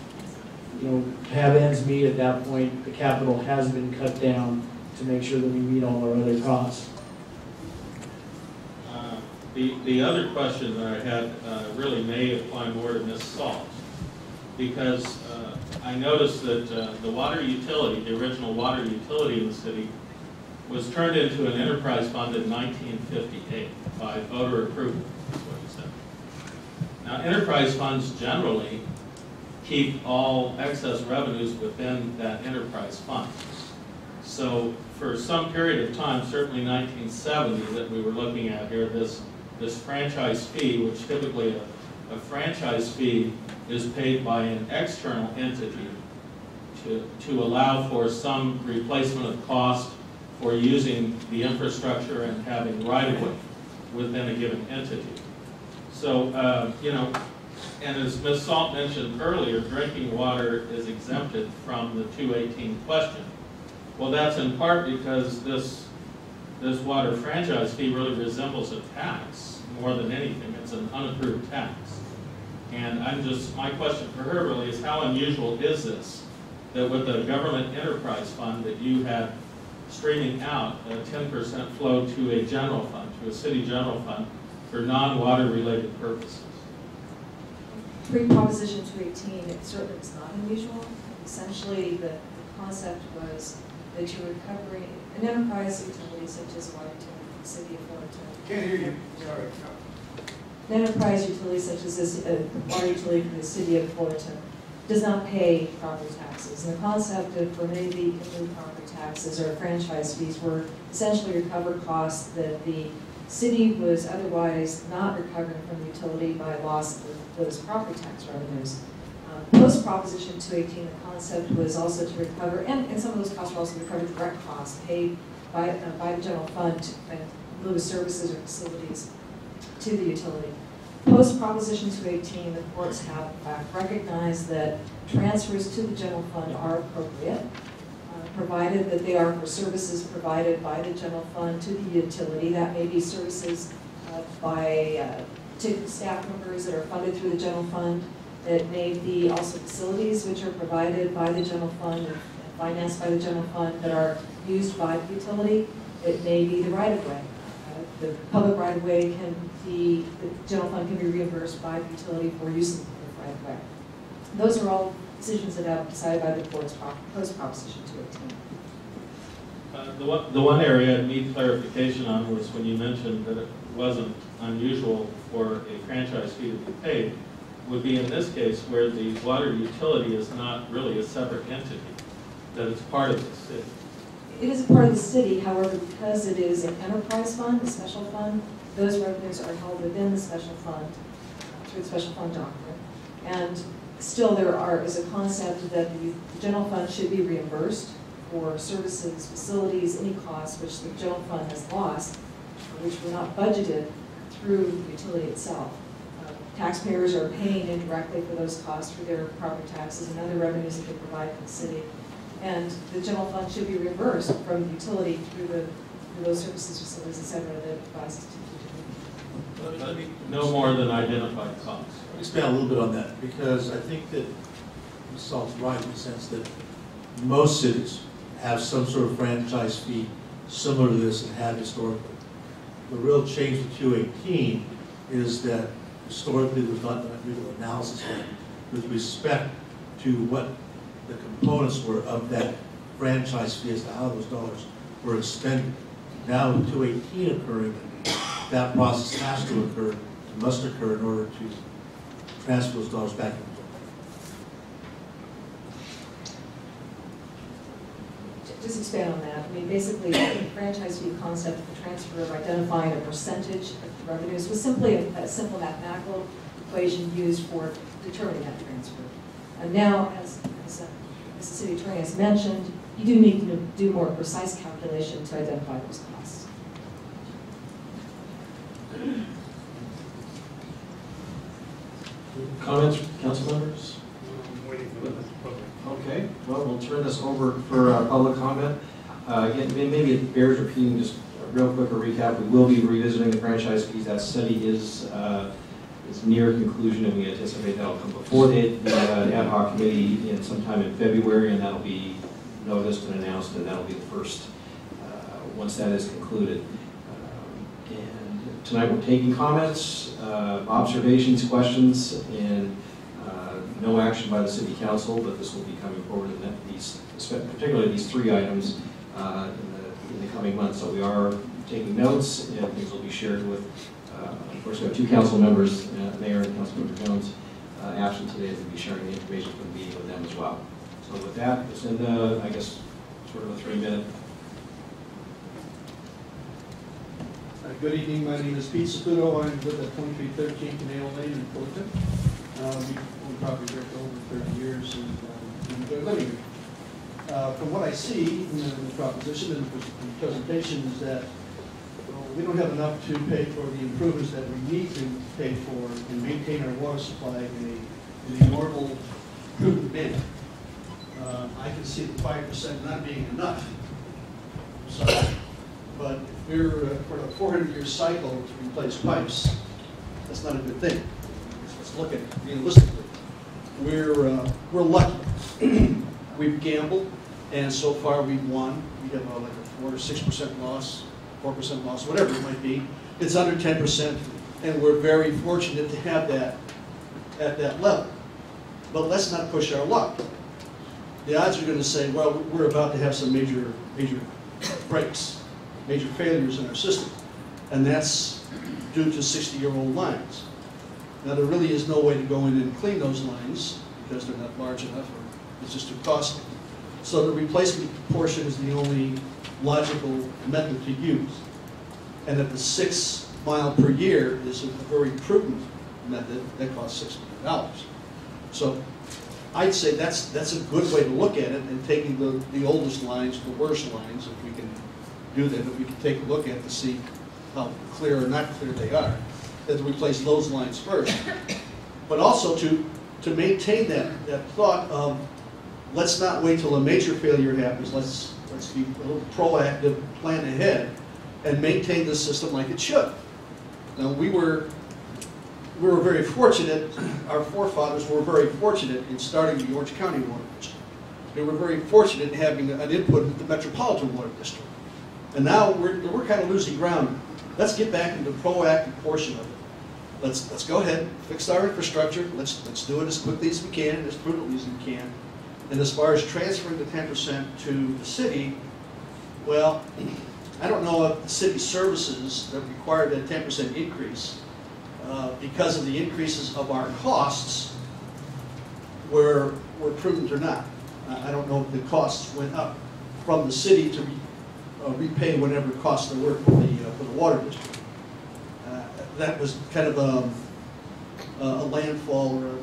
have ends meet at that point, the capital has been cut down to make sure that we meet all our other costs. The other question that I had really may apply more to Ms. Salt, because I noticed that the water utility, the original water utility in the city, was turned into an enterprise fund in 1958 by voter approval, is what you said. Now, enterprise funds generally keep all excess revenues within that enterprise fund. So for some period of time, certainly 1970 that we were looking at here, this franchise fee, which typically a franchise fee is paid by an external entity to allow for some replacement of cost for using the infrastructure and having right-of-way within a given entity. So, and as Ms. Salt mentioned earlier, drinking water is exempted from the 218 question. Well, that's in part because this water franchise fee really resembles a tax more than anything. It's an unapproved tax. And my question for her really is, how unusual is this, that with a government enterprise fund that you had streaming out a 10% flow to a general fund, to a city general fund, for non-water related purposes? Pre-Proposition 218, it certainly was not unusual. Essentially, the concept was that you were recovering an enterprise utility such as water utility for the city of Fullerton. Can't hear you. Sorry. An enterprise utility such as this water utility for the city of Fullerton does not pay property taxes. And the concept of for many of the in-lieu property taxes or franchise fees were essentially recover costs that the city was otherwise not recovering from the utility by loss of those property tax revenues. Post-Proposition 218, the concept was also to recover, and some of those costs were also recovered direct costs paid by the general fund in lieu of services or facilities to the utility. Post-Proposition 218, the courts have in fact recognized that transfers to the general fund are appropriate, provided that they are for services provided by the general fund to the utility. That may be services to staff members that are funded through the general fund. It may be also facilities which are provided by the general fund and financed by the general fund that are used by the utility. It may be the right-of-way. The public right-of-way the general fund can be reimbursed by the utility for use of the public right-of-way. Those are all decisions that have been decided by the courts post-Proposition 218. The one area I need clarification on was when you mentioned that it wasn't unusual for a franchise fee to be paid, would be in this case where the water utility is not really a separate entity, that it's part of the city. It is a part of the city, however, because it is an enterprise fund, a special fund, those revenues are held within the special fund through the special fund doctrine. And still is a concept that the general fund should be reimbursed for services, facilities, any costs which the general fund has lost, which were not budgeted through the utility itself. taxpayers are paying indirectly for those costs through their property taxes and other revenues that they provide for the city. And the general fund should be reimbursed from the utility through those services, facilities, et cetera, that it provides to No more than identified costs. Let me expand a little bit on that, because I think that Ms. Salt's right in the sense that most cities have some sort of franchise fee similar to this and have historically. The real change to 218 is that historically there was not done a real analysis with respect to what the components were of that franchise fee as to how those dollars were expended. Now with 218 occurring, that process has to occur, must occur in order to transfer those dollars back into the Just expand on that. I mean, basically, the franchise fee concept, the transfer of identifying a percentage of the revenues was simply a simple mathematical equation used for determining that transfer. And now, as the city attorney has mentioned, you do need to do more precise calculation to identify those costs. Comments from council members? I'm waiting for the public. Okay, well, we'll turn this over for public comment. Again, maybe it bears repeating just a real quick recap. We will be revisiting the franchise fees. That study is near conclusion, and we anticipate that'll come before the ad hoc committee in sometime in February, and that'll be noticed and announced, and that'll be the first once that is concluded. And tonight we're taking comments, observations, questions, and no action by the city council, but this will be coming forward in these, particularly these three items in the coming months. So we are taking notes, and things will be shared with, of course, we have two council members, Mayor and Councilmember Jones, absent today. We'll be sharing the information from the meeting with them as well. So with that, it's in the, I guess, sort of a 3-minute. Good evening, my name is Pete Saputo. I live at 2313 Canal Lane in Fullerton. We've owned property here for over 30 years and enjoy living here. From what I see in the proposition and the presentation is that we don't have enough to pay for the improvements that we need to pay for and maintain our water supply in a normal, prudent manner. I can see the 5% not being enough. Sorry. But if we're for a 400-year cycle to replace pipes, that's not a good thing. Let's look at it realistically. We're lucky. We've gambled, and so far we've won. We have like a 4 or 6% loss, 4% loss, whatever it might be. It's under 10%, and we're very fortunate to have that at that level. But let's not push our luck. The odds are going to say, well, we're about to have some major breaks, major failures in our system, and that's due to 60-year-old lines. Now, there really is no way to go in and clean those lines because they're not large enough, or it's just too costly. So the replacement portion is the only logical method to use, and that the 6 miles per year is a very prudent method that costs $6 million. So I'd say that's a good way to look at it, and taking the oldest lines, the worst lines, if we can do that, if we can take a look at to see how clear or not clear they are, and to replace those lines first. But also to maintain that thought of, let's not wait till a major failure happens, let's be a little proactive, plan ahead, and maintain the system like it should. Now we were very fortunate, our forefathers were very fortunate in starting the Orange County Water District. They were very fortunate in having an input in the Metropolitan Water District. And now we're kind of losing ground. Let's get back into the proactive portion of it. Let's go ahead, fix our infrastructure, let's do it as quickly as we can, as prudently as we can. And as far as transferring the 10% to the city, well, I don't know if the city services that required that 10% increase, because of the increases of our costs, were prudent or not. I don't know if the costs went up from the city to repay whatever costs there were for the water district. That was kind of a landfall or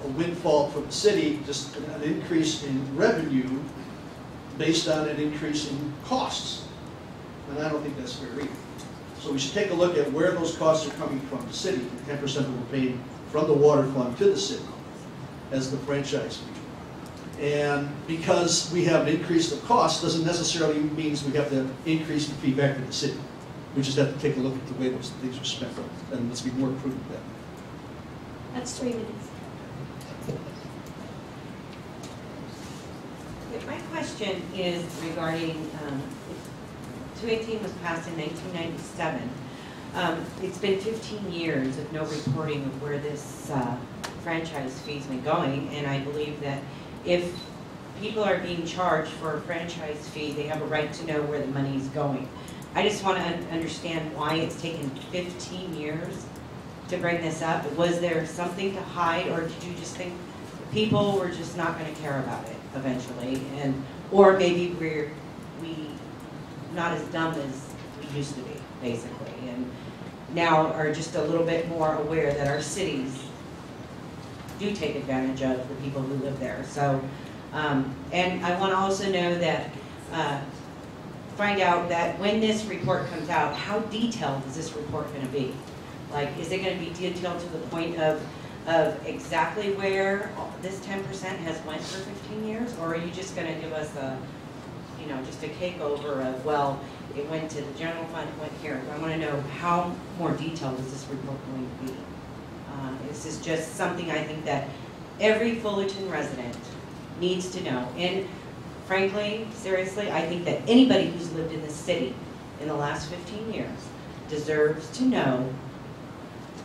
a windfall for the city, just an increase in revenue based on an increase in costs. And I don't think that's fair either. So we should take a look at where those costs are coming from the city, the 10% that we're paying from the water fund to the city as the franchise fee. And because we have an increase of cost, doesn't necessarily mean we have to increase the fee back to the city. We just have to take a look at the way those things are spent, and let's be more prudent then. That's 3 minutes. My question is regarding, 218 was passed in 1997. It's been 15 years of no reporting of where this franchise fee's been going, and I believe that if people are being charged for a franchise fee, they have a right to know where the money is going. I just want to understand why it's taken 15 years to bring this up. Was there something to hide, or did you just think people were just not going to care about it eventually, or maybe we're not as dumb as we used to be, basically, and now are just a little bit more aware that our cities do take advantage of the people who live there. So, and I want to also know that, find out that when this report comes out, how detailed is this report going to be? Like, is it going to be detailed to the point of exactly where this 10% has went for 15 years, or are you just going to give us a, just a cake over of, well, it went to the general fund, it went here? I want to know how more detailed is this report going to be? This is just something I think that every Fullerton resident needs to know. And frankly, seriously, I think that anybody who's lived in this city in the last 15 years deserves to know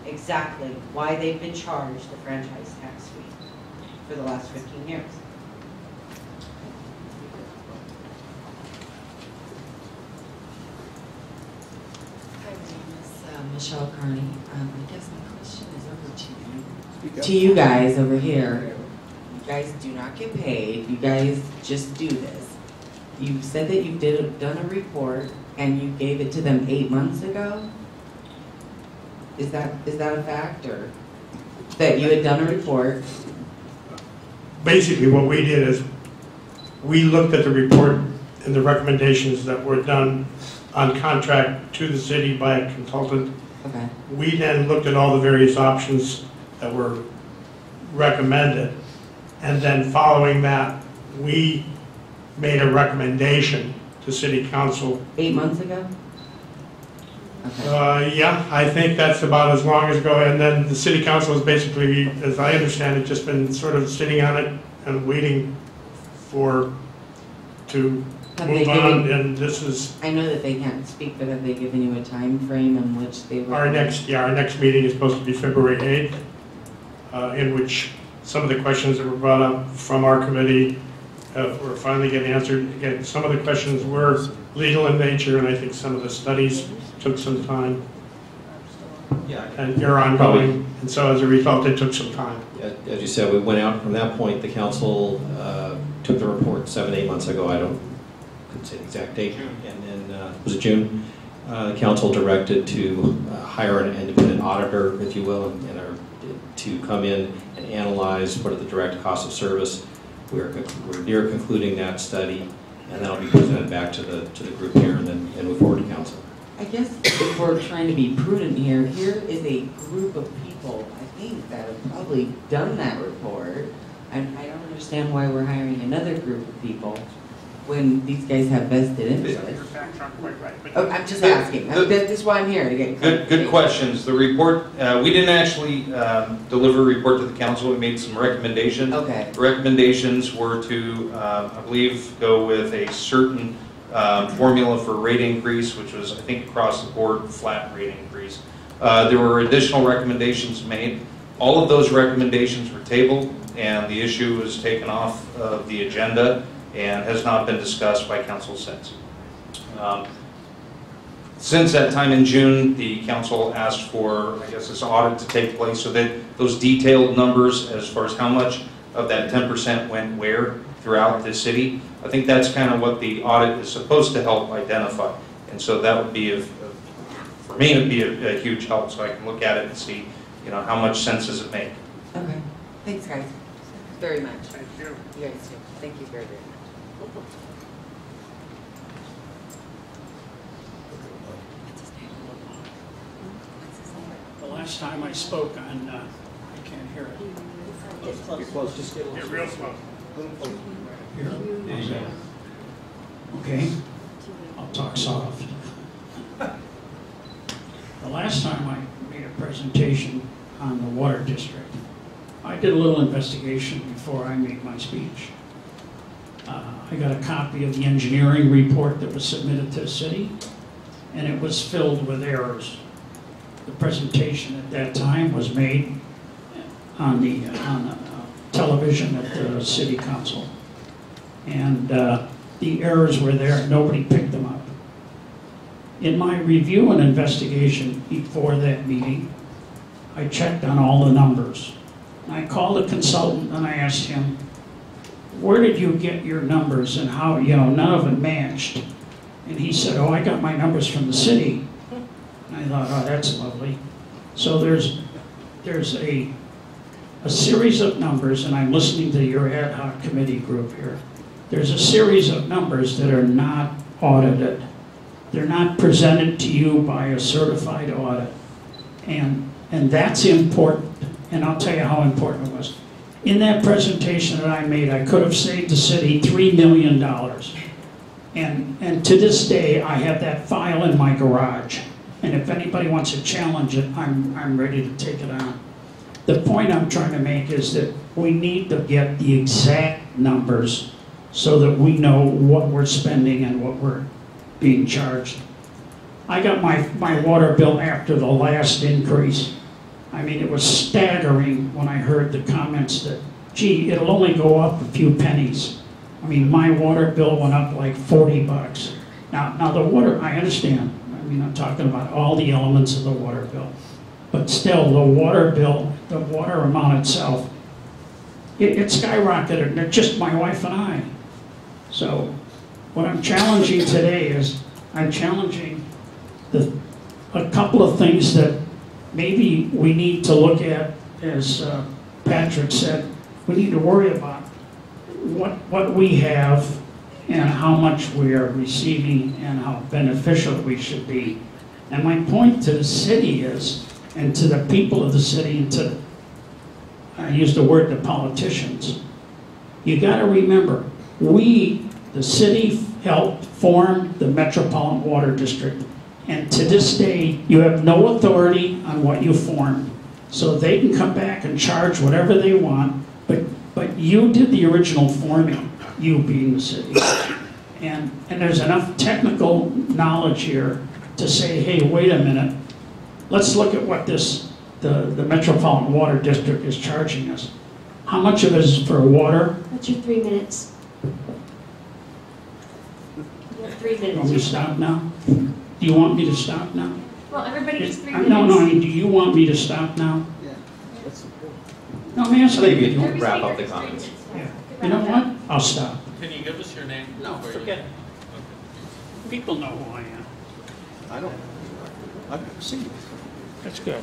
exactly why they've been charged the franchise tax fee for the last 15 years. Hi, my name is Michelle Carney. I guess my question is over to you. To you guys over here. You guys do not get paid. You guys just do this. You said that you done a report and you gave it to them 8 months ago. Is that a fact, or that you had done a report? Basically, what we did is we looked at the report and the recommendations that were done on contract to the city by a consultant. Okay. We then looked at all the various options that were recommended, and then following that, we made a recommendation to City Council. 8 months ago? Okay. Yeah, I think that's about as long as ago, and then the City Council has basically, as I understand it, just been sort of sitting on it and waiting to move on, and this is... I know that they can't speak, but have they given you a time frame in which they will... Our next meeting is supposed to be February 8th, in which some of the questions that were brought up from our committee were finally getting answered. Again, some of the questions were legal in nature, and I think some of the studies took some time. Yeah, and they're ongoing, and so as a result, it took some time. As you said, we went out from that point. The council took the report 7-8 months ago. I couldn't say the exact date, and then was it June? The council directed to hire an independent auditor, if you will, to come in and analyze what are the direct costs of service. We're near concluding that study, and that'll be presented back to the group here, and then move forward to council. I guess if we're trying to be prudent here is a group of people, I think, that have probably done that report. And I don't understand why we're hiring another group of people when these guys have vested interest. Your facts aren't quite right. Oh, I'm just asking. That's why I'm here, to get Good questions. The report, we didn't actually deliver a report to the council. We made some recommendations. Okay. The recommendations were to, I believe, go with a certain formula for rate increase, which was, I think, across the board, flat rate increase. There were additional recommendations made. All of those recommendations were tabled, and the issue was taken off of the agenda and has not been discussed by council since. Since that time in June, the council asked for, I guess, this audit to take place so that those detailed numbers as far as how much of that 10% went where throughout the city, I think that's kind of what the audit is supposed to help identify. And so that would be, for me, it would be a huge help, so I can look at it and see, how much sense does it make. Okay. Thanks, guys. Very much. Thank you. You guys too. Thank you very, very much. The last time I spoke on I can't hear it. Get close. Get close, just get real close. Here. Okay, I'll talk soft. The last time I made a presentation on the water district, I did a little investigation before I made my speech. I got a copy of the engineering report that was submitted to the city, and it was filled with errors. The presentation at that time was made on the television at the city council, and the errors were there. Nobody picked them up. In my review and investigation before that meeting, I checked on all the numbers. I called a consultant and I asked him, where did you get your numbers and how, none of it matched. And he said, oh, I got my numbers from the city. And I thought, oh, that's lovely. So there's a series of numbers, and I'm listening to your ad hoc committee group here. There's a series of numbers that are not audited. They're not presented to you by a certified audit. And that's important, and I'll tell you how important it was. In that presentation that I made, I could have saved the city $3 million. And to this day, I have that file in my garage. And if anybody wants to challenge it, I'm ready to take it on. The point I'm trying to make is that we need to get the exact numbers so that we know what we're spending and what we're being charged. I got my water bill after the last increase. I mean, it was staggering when I heard the comments that, gee, it'll only go up a few pennies. I mean, my water bill went up like 40 bucks. Now the water, I understand. I mean, I'm talking about all the elements of the water bill. But still, the water bill, the water amount itself, it skyrocketed, and it's just my wife and I. So what I'm challenging today is, I'm challenging a couple of things that maybe we need to look at, as Patrick said, we need to worry about what we have and how much we are receiving and how beneficial we should be. And my point to the city is, and to the people of the city, and to, I use the word, the politicians, you got to remember, we, the city, helped form the Metropolitan Water District. And to this day, you have no authority on what you formed. So they can come back and charge whatever they want, but you did the original forming, you being the city. And there's enough technical knowledge here to say, hey, wait a minute, let's look at what the Metropolitan Water District is charging us. How much of it is for water? That's your 3 minutes. You have 3 minutes. Want me to stop now? Do you want me to stop now? Well, everybody gets 3 minutes. No, I mean, do you want me to stop now? Yeah. No, I'm asking. I think we can wrap up the comments. Yeah. You know what? I'll stop. Can you give us your name? No, forget it. People know who I am. I don't. I've never seen you. That's good.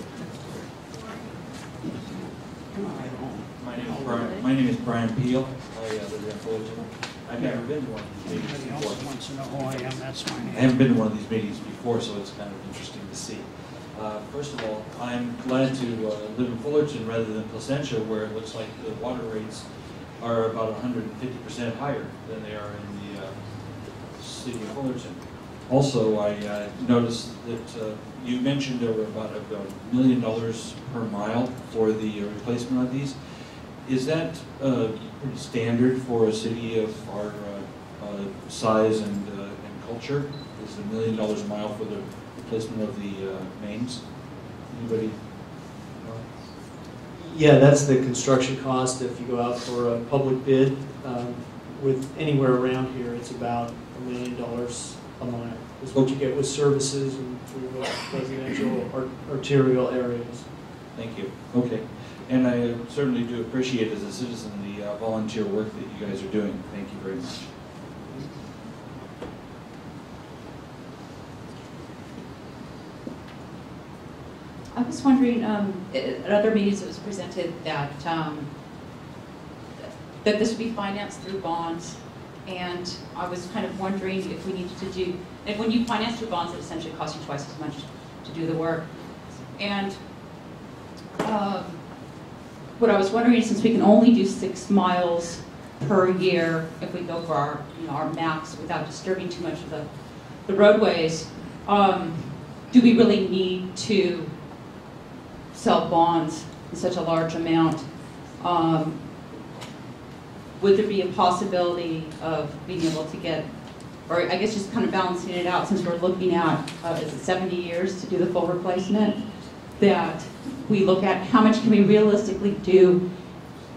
My name is Brian Peel. I live in Fullerton. I've never been to one of these meetings Anybody before. else wants to know who I am, that's my name. I haven't been to one of these meetings before, so it's kind of interesting to see. First of all, I'm glad to live in Fullerton rather than Placentia, where it looks like the water rates are about 150% higher than they are in the city of Fullerton. Also, I noticed that you mentioned there were about $1 million per mile for the replacement of these. Is that pretty standard for a city of our size and culture? Is $1 million a mile for the replacement of the mains? Anybody? Yeah, that's the construction cost. If you go out for a public bid with anywhere around here, it's about $1 million a mile. Is what you get with services and through residential or arterial areas. Thank you. Okay. And I certainly do appreciate, as a citizen, the volunteer work that you guys are doing. Thank you very much. I was wondering, at other meetings it was presented that that this would be financed through bonds, and I was kind of wondering if we needed to do, and when you finance through bonds, it essentially costs you twice as much to do the work. And what I was wondering, since we can only do 6 miles per year if we go for our, our max without disturbing too much of the roadways, do we really need to sell bonds in such a large amount? Would there be a possibility of being able to get, or I guess just kind of balancing it out, since we're looking at, is it 70 years to do the full replacement, that we look at how much can we realistically do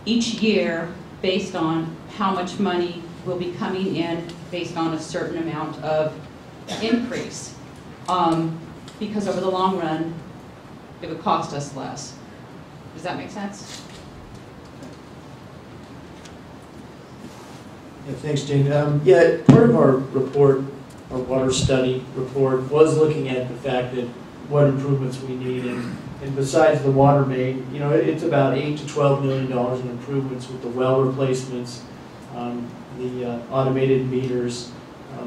each year based on how much money will be coming in based on a certain amount of increase. Because over the long run, it would cost us less. Does that make sense? Yeah, thanks, Jane. Yeah, part of our report, our water study report, was looking at the fact that what improvements we need, and besides the water main, it's about $8 to $12 million in improvements with the well replacements, the automated meters,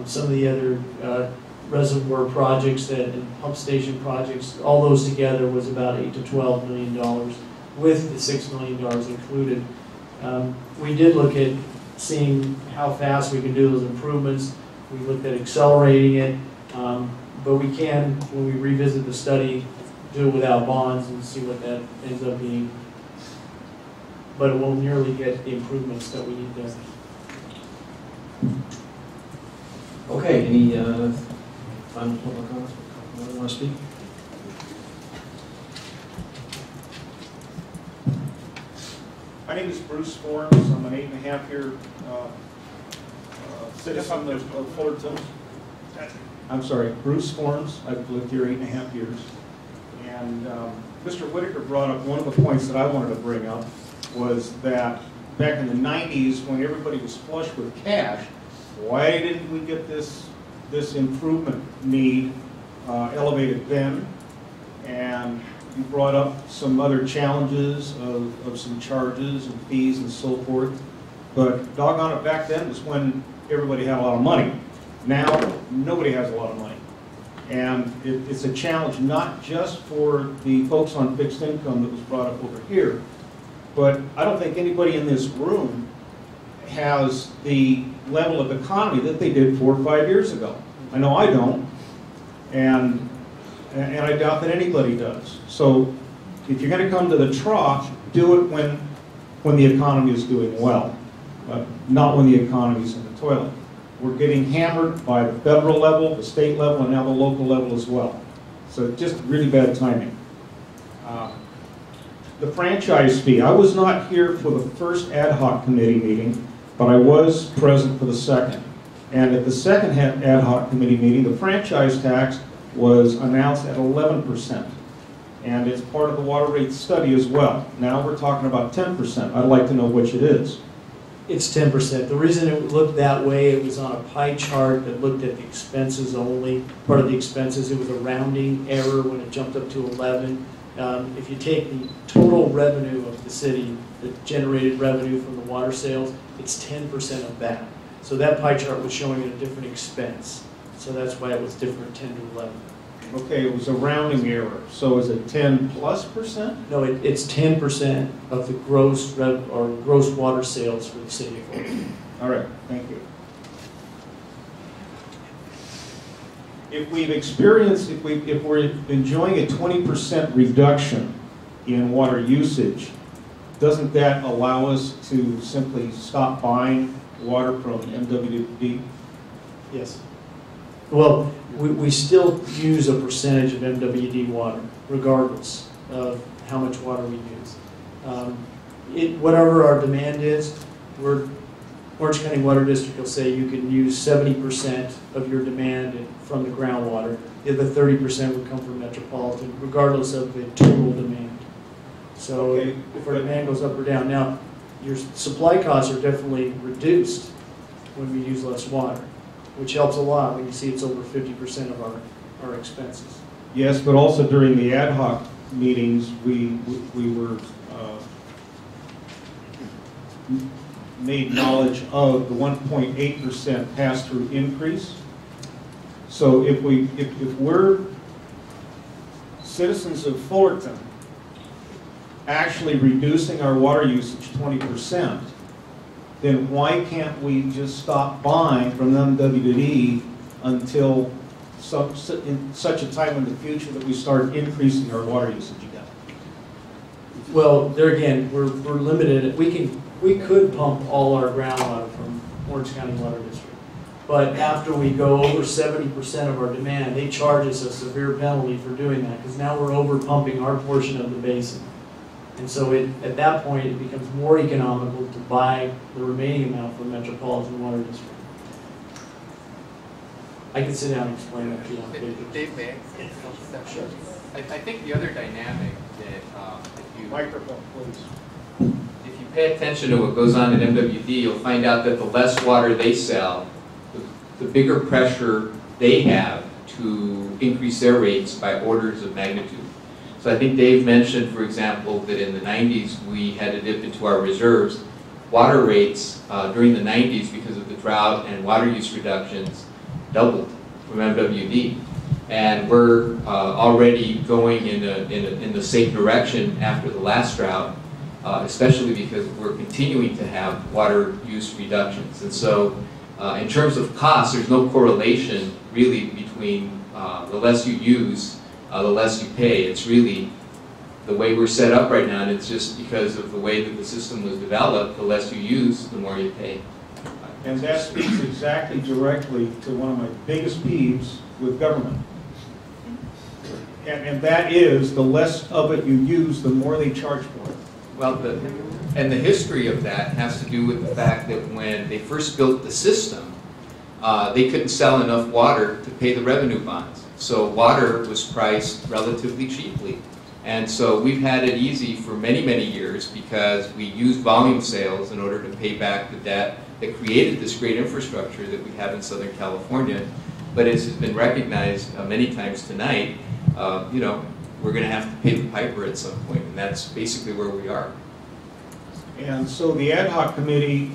some of the other reservoir projects and pump station projects. All those together was about $8 to $12 million, with the $6 million included. We did look at seeing how fast we can do those improvements. We looked at accelerating it, but we can, when we revisit the study, do it without bonds and see what that ends up being. But it won't nearly get the improvements that we need there. Okay, any final public comments? Anyone want to speak? My name is Bruce Forms. I'm an 8.5-year citizen of Fullerton. I'm sorry, Bruce Forms. I've lived here 8.5 years. And Mr. Whitaker brought up one of the points that I wanted to bring up was that back in the 90s, when everybody was flush with cash, why didn't we get this improvement need elevated then? And you brought up some other challenges of some charges and fees and so forth. But doggone it, back then was when everybody had a lot of money. Now, nobody has a lot of money. And it's a challenge not just for the folks on fixed income that was brought up over here, but I don't think anybody in this room has the level of economy that they did 4 or 5 years ago. I know I don't, and I doubt that anybody does. So if you're going to come to the trough, do it when the economy is doing well, not when the economy is in the toilet. We're getting hammered by the federal level, the state level, and now the local level as well. So just really bad timing. The franchise fee. I was not here for the first ad hoc committee meeting, but I was present for the second. And at the second ad hoc committee meeting, the franchise tax was announced at 11%. And it's part of the water rate study as well. Now we're talking about 10%. I'd like to know which it is. It's 10%. The reason it looked that way, it was on a pie chart that looked at the expenses only. Part of the expenses, it was a rounding error when it jumped up to 11. If you take the total revenue of the city, the generated revenue from the water sales, it's 10% of that. So that pie chart was showing a different expense. So that's why it was different, 10 to 11. Okay, it was a rounding error. So is it 10+%? No, it's 10% of the gross water sales for the city of Fullerton. All right, thank you. If we're enjoying a 20% reduction in water usage, doesn't that allow us to simply stop buying water from MWD? Yes. Well, we still use a percentage of MWD water, regardless of how much water we use. Whatever our demand is, Orange County Water District will say you can use 70% of your demand from the groundwater. The other 30% would come from Metropolitan, regardless of the total demand. So okay, if our demand goes up or down. Now, your supply costs are definitely reduced when we use less water, which helps a lot when you see it's over 50% of our expenses. Yes, but also during the ad hoc meetings, we were made knowledge of the 1.8% pass-through increase. So if we're citizens of Fullerton actually reducing our water usage 20%, then why can't we just stop buying from MWD until in such a time in the future that we start increasing our water usage again? Well, there again, we're limited. We could pump all our groundwater from Orange County Water District, but after we go over 70% of our demand, they charge us a severe penalty for doing that, because now we're over pumping our portion of the basin. And so at that point, it becomes more economical to buy the remaining amount from Metropolitan Water District. I can sit down and explain that to you on paper. Dave, may I? Sure. I think the other dynamic that if you microphone, please. If you pay attention to what goes on at MWD, you'll find out that the less water they sell, the bigger pressure they have to increase their rates by orders of magnitude. So I think Dave mentioned, for example, that in the 90s we had to dip into our reserves. Water rates during the 90s, because of the drought and water use reductions, doubled from MWD. And we're already going in the same direction after the last drought, especially because we're continuing to have water use reductions. And so in terms of cost, there's no correlation really between the less you use, the less you pay. It's really the way we're set up right now, and it's just because of the way that the system was developed, the less you use, the more you pay. And that speaks exactly directly to one of my biggest peeves with government. And that is, the less of it you use, the more they charge for it. Well, and the history of that has to do with the fact that when they first built the system, they couldn't sell enough water to pay the revenue bonds. So water was priced relatively cheaply. And so we've had it easy for many, many years because we used volume sales in order to pay back the debt that created this great infrastructure that we have in Southern California. But as has been recognized many times tonight, you know, we're going to have to pay the piper at some point, and that's basically where we are. And so the ad hoc committee,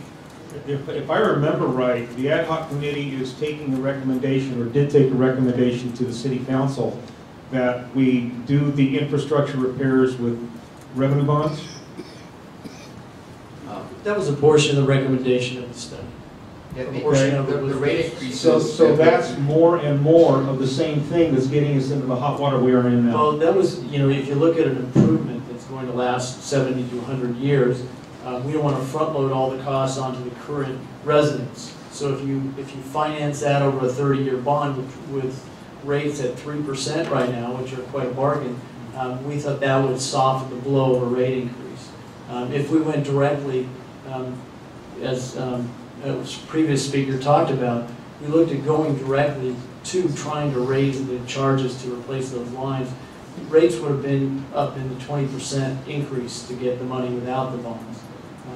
if I remember right, the ad hoc committee is taking a recommendation, or did take a recommendation to the city council, that we do the infrastructure repairs with revenue bonds? That was a portion of the recommendation of the study. Yeah, the rate increases. So that's more and more of the same thing that's getting us into the hot water we are in now. Well, that was, you know, if you look at an improvement that's going to last 70 to 100 years, we don't want to front load all the costs onto the current residents. So if you finance that over a 30-year bond with rates at 3% right now, which are quite a bargain, we thought that would soften the blow of a rate increase. If we went directly, as a previous speaker talked about, we looked at going directly to trying to raise the charges to replace those lines. Rates would have been up in the 20% increase to get the money without the bonds.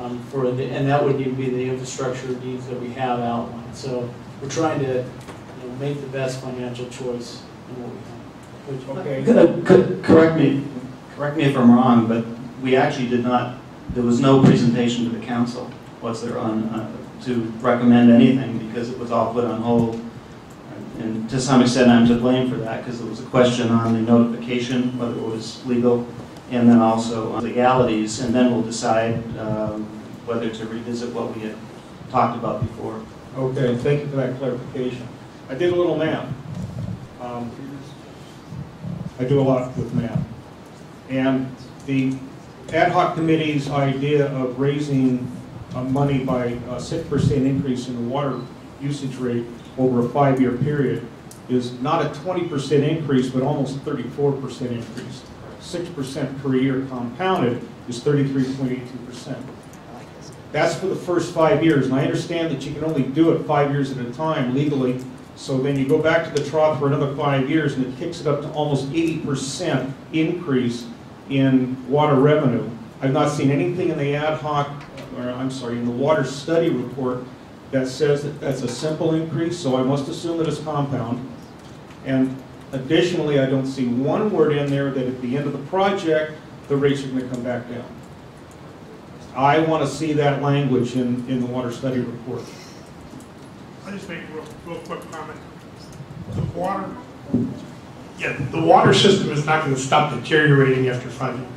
And that would even be the infrastructure needs that we have outlined. So we're trying to make the best financial choice in what we have. Okay. Correct me if I'm wrong, but we actually did not, there was no presentation to the council, was there, on to recommend anything, because it was all put on hold. And to some extent I'm to blame for that, because there was a question on the notification, whether it was legal, and then also on legalities, and then we'll decide whether to revisit what we had talked about before. Okay, thank you for that clarification. I did a little math. I do a lot with math. And the ad hoc committee's idea of raising money by a 6% increase in the water usage rate over a 5-year period is not a 20% increase, but almost 34% increase. 6% per year compounded is 33.82%. That's for the first 5 years, and I understand that you can only do it 5 years at a time legally, so then you go back to the trough for another 5 years, and it kicks it up to almost 80% increase in water revenue. I've not seen anything in the ad hoc, or I'm sorry, in the water study report that says that that's a simple increase, so I must assume that it's compound. And additionally, I don't see one word in there that at the end of the project, the rates are going to come back down. I want to see that language in the water study report. I'll just make a real quick comment. The water system is not going to stop deteriorating after 5 years.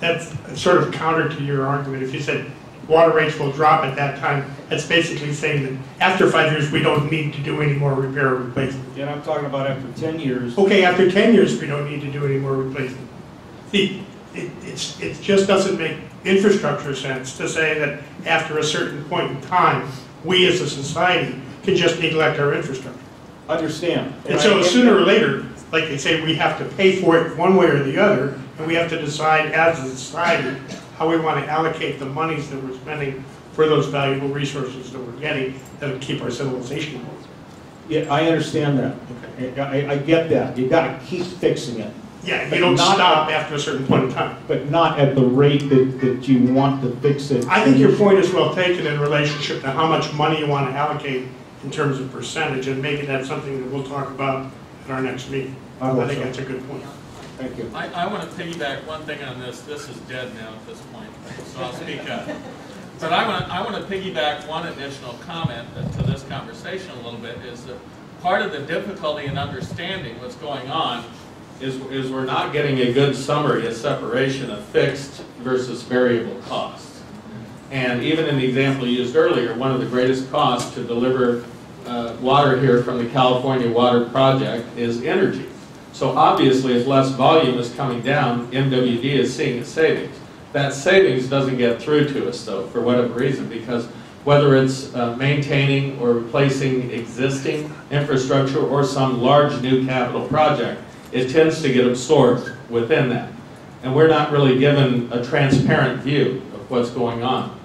that's sort of counter to your argument. If you said water rates will drop at that time, that's basically saying that after 5 years, we don't need to do any more repair or replacement. And I'm talking about after 10 years. Okay, after 10 years, we don't need to do any more replacement. See, it just doesn't make infrastructure sense to say that after a certain point in time, we as a society can just neglect our infrastructure. Understand. And so sooner or later, like they say, we have to pay for it one way or the other, and we have to decide as a society how we want to allocate the monies that we're spending for those valuable resources that we're getting that will keep our civilization going. Yeah, I understand that. Okay. I get that. You've got to keep fixing it. Yeah, you don't stop after a certain point in time. But not at the rate that you want to fix it. I think your point is well taken in relationship to how much money you want to allocate in terms of percentage, and maybe that's something that we'll talk about at our next meeting. I think that's a good point. Thank you. I want to piggyback one thing on this. This is dead now at this point, so I'll speak up. But I want to piggyback one additional comment to this conversation a little bit, is that part of the difficulty in understanding what's going on is we're not getting a good summary, a separation of fixed versus variable costs. And even in the example used earlier, one of the greatest costs to deliver water here from the California Water Project is energy. So obviously, as less volume is coming down, MWD is seeing a savings. That savings doesn't get through to us, though, for whatever reason, because whether it's maintaining or replacing existing infrastructure or some large new capital project, it tends to get absorbed within that. And we're not really given a transparent view of what's going on.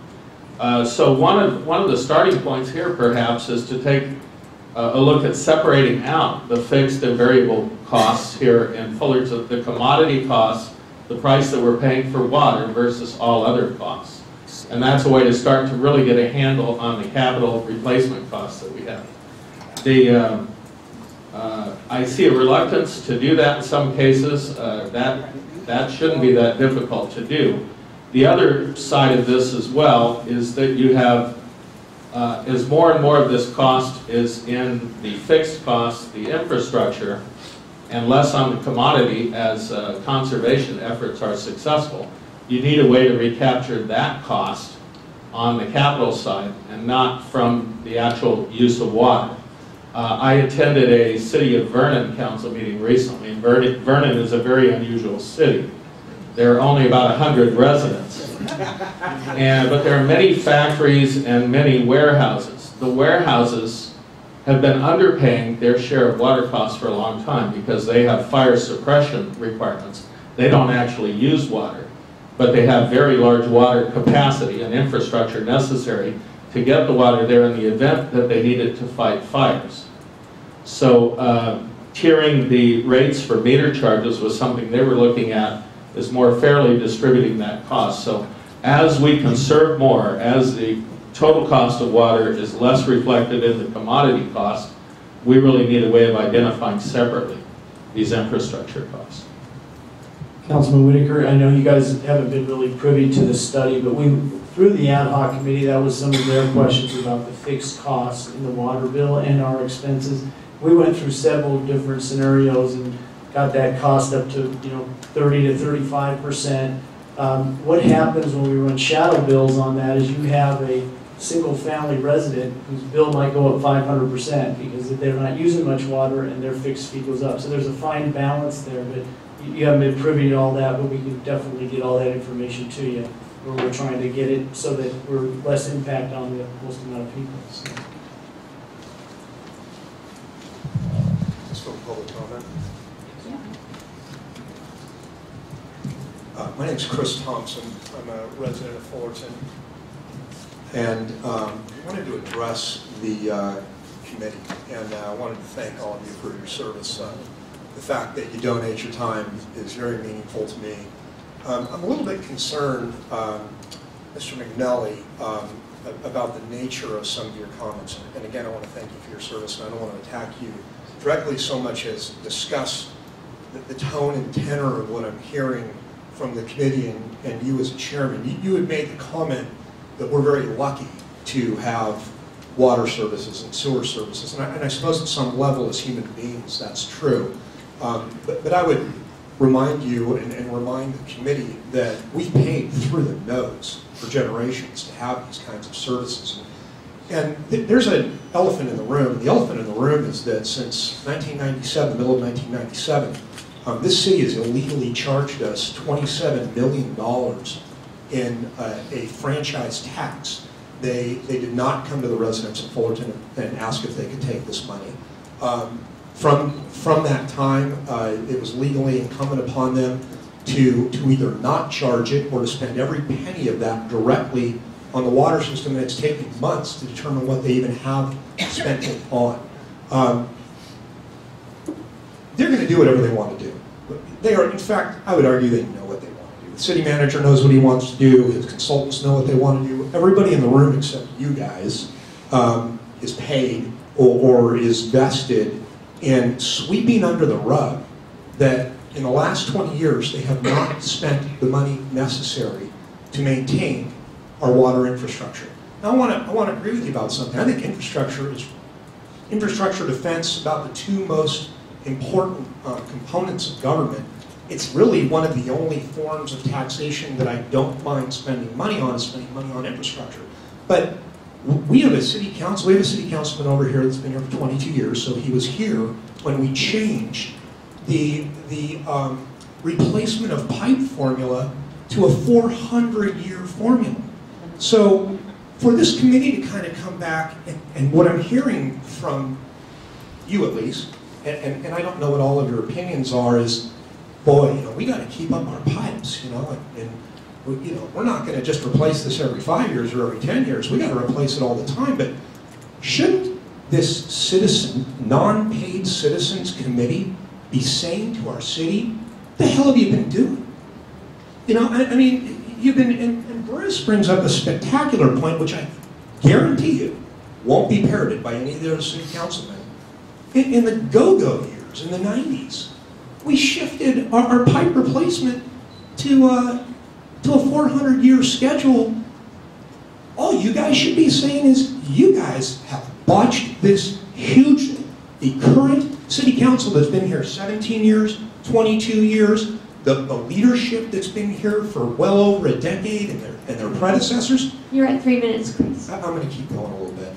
So one of the starting points here, perhaps, is to take a look at separating out the fixed and variable costs here in Fullerton, the commodity costs, the price that we're paying for water versus all other costs. And that's a way to start to really get a handle on the capital replacement costs that we have. I see a reluctance to do that in some cases. That shouldn't be that difficult to do. The other side of this as well is that you have, as more and more of this cost is in the fixed costs, the infrastructure, and less on the commodity as conservation efforts are successful, you need a way to recapture that cost on the capital side and not from the actual use of water. I attended a City of Vernon council meeting recently, and Vernon is a very unusual city. There are only about 100 residents, but there are many factories and many warehouses. The warehouses have been underpaying their share of water costs for a long time because they have fire suppression requirements. They don't actually use water, but they have very large water capacity and infrastructure necessary to get the water there in the event that they need it to fight fires. So tiering the rates for meter charges was something they were looking at as more fairly distributing that cost. So as we conserve more, as the total cost of water is less reflected in the commodity cost, we really need a way of identifying separately these infrastructure costs. Councilman Whitaker, I know you guys haven't been really privy to this study, but through the ad hoc committee, that was some of their questions about the fixed costs in the water bill and our expenses. We went through several different scenarios and got that cost up to 30 to 35%. What happens when we run shadow bills on that is you have a single-family resident whose bill might go up 500% because they're not using much water and their fixed fee goes up. So there's a fine balance there, but you haven't been privy to all that, but we can definitely get all that information to you where we're trying to get it so that we're less impact on the most amount of people. So. Just for public comment. My name is Chris Thompson. I'm a resident of Fullerton. And I wanted to address the committee, and I wanted to thank all of you for your service. The fact that you donate your time is very meaningful to me. I'm a little bit concerned, Mr. McNally, about the nature of some of your comments. And again, I want to thank you for your service, and I don't want to attack you directly so much as discuss the tone and tenor of what I'm hearing from the committee and you as a chairman. You had made the comment that we're very lucky to have water services and sewer services, and I suppose at some level as human beings that's true. But I would remind you and remind the committee that we paid through the nose for generations to have these kinds of services. And there's an elephant in the room. The elephant in the room is that since 1997, the middle of 1997, this city has illegally charged us $27 million in a franchise tax. They did not come to the residents of Fullerton and ask if they could take this money. From that time, it was legally incumbent upon them to either not charge it or to spend every penny of that directly on the water system, and it's taken months to determine what they even have spent it on. They're going to do whatever they want to do. They are, in fact, I would argue they know what they want to do. The city manager knows what he wants to do. His consultants know what they want to do. Everybody in the room except you guys is paid or is vested in sweeping under the rug that in the last 20 years they have not spent the money necessary to maintain our water infrastructure. Now I want to agree with you about something. I think infrastructure defense, about the two most important components of government. It's really one of the only forms of taxation that I don't mind spending money on, infrastructure. But we have a city council, we have a city councilman over here that's been here for 22 years, so he was here when we changed the replacement of pipe formula to a 400-year formula. So for this committee to kind of come back, and what I'm hearing from you at least, and I don't know what all of your opinions are, is, boy, we got to keep up our pipes, and we're not going to just replace this every 5 years or every 10 years. We got to replace it all the time. But shouldn't this non-paid citizens committee be saying to our city, what the hell have you been doing? I mean, you've been, and Bruce brings up a spectacular point, which I guarantee you won't be parroted by any of the other city councilmen. In the go-go years, in the 90s, we shifted our pipe replacement to a 400-year schedule. All you guys should be saying is, you guys have botched this hugely. The current city council that's been here 17 years, 22 years, the leadership that's been here for well over a decade, and their predecessors. You're at 3 minutes, Chris. I'm going to keep going a little bit.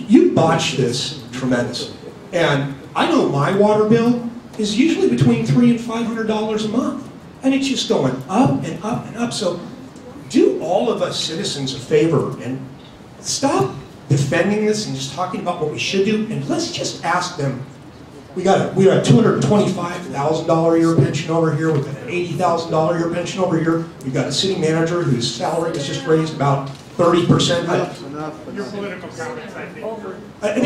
You botched this tremendously. And I know my water bill is usually between $300 and $500 a month. And it's just going up and up and up. So do all of us citizens a favor and stop defending this and just talking about what we should do. And let's just ask them. We got a $225,000 a year pension over here. We've got an $80,000 a year pension over here. We've got a city manager whose salary was just raised about 30%. Your political comments, I think.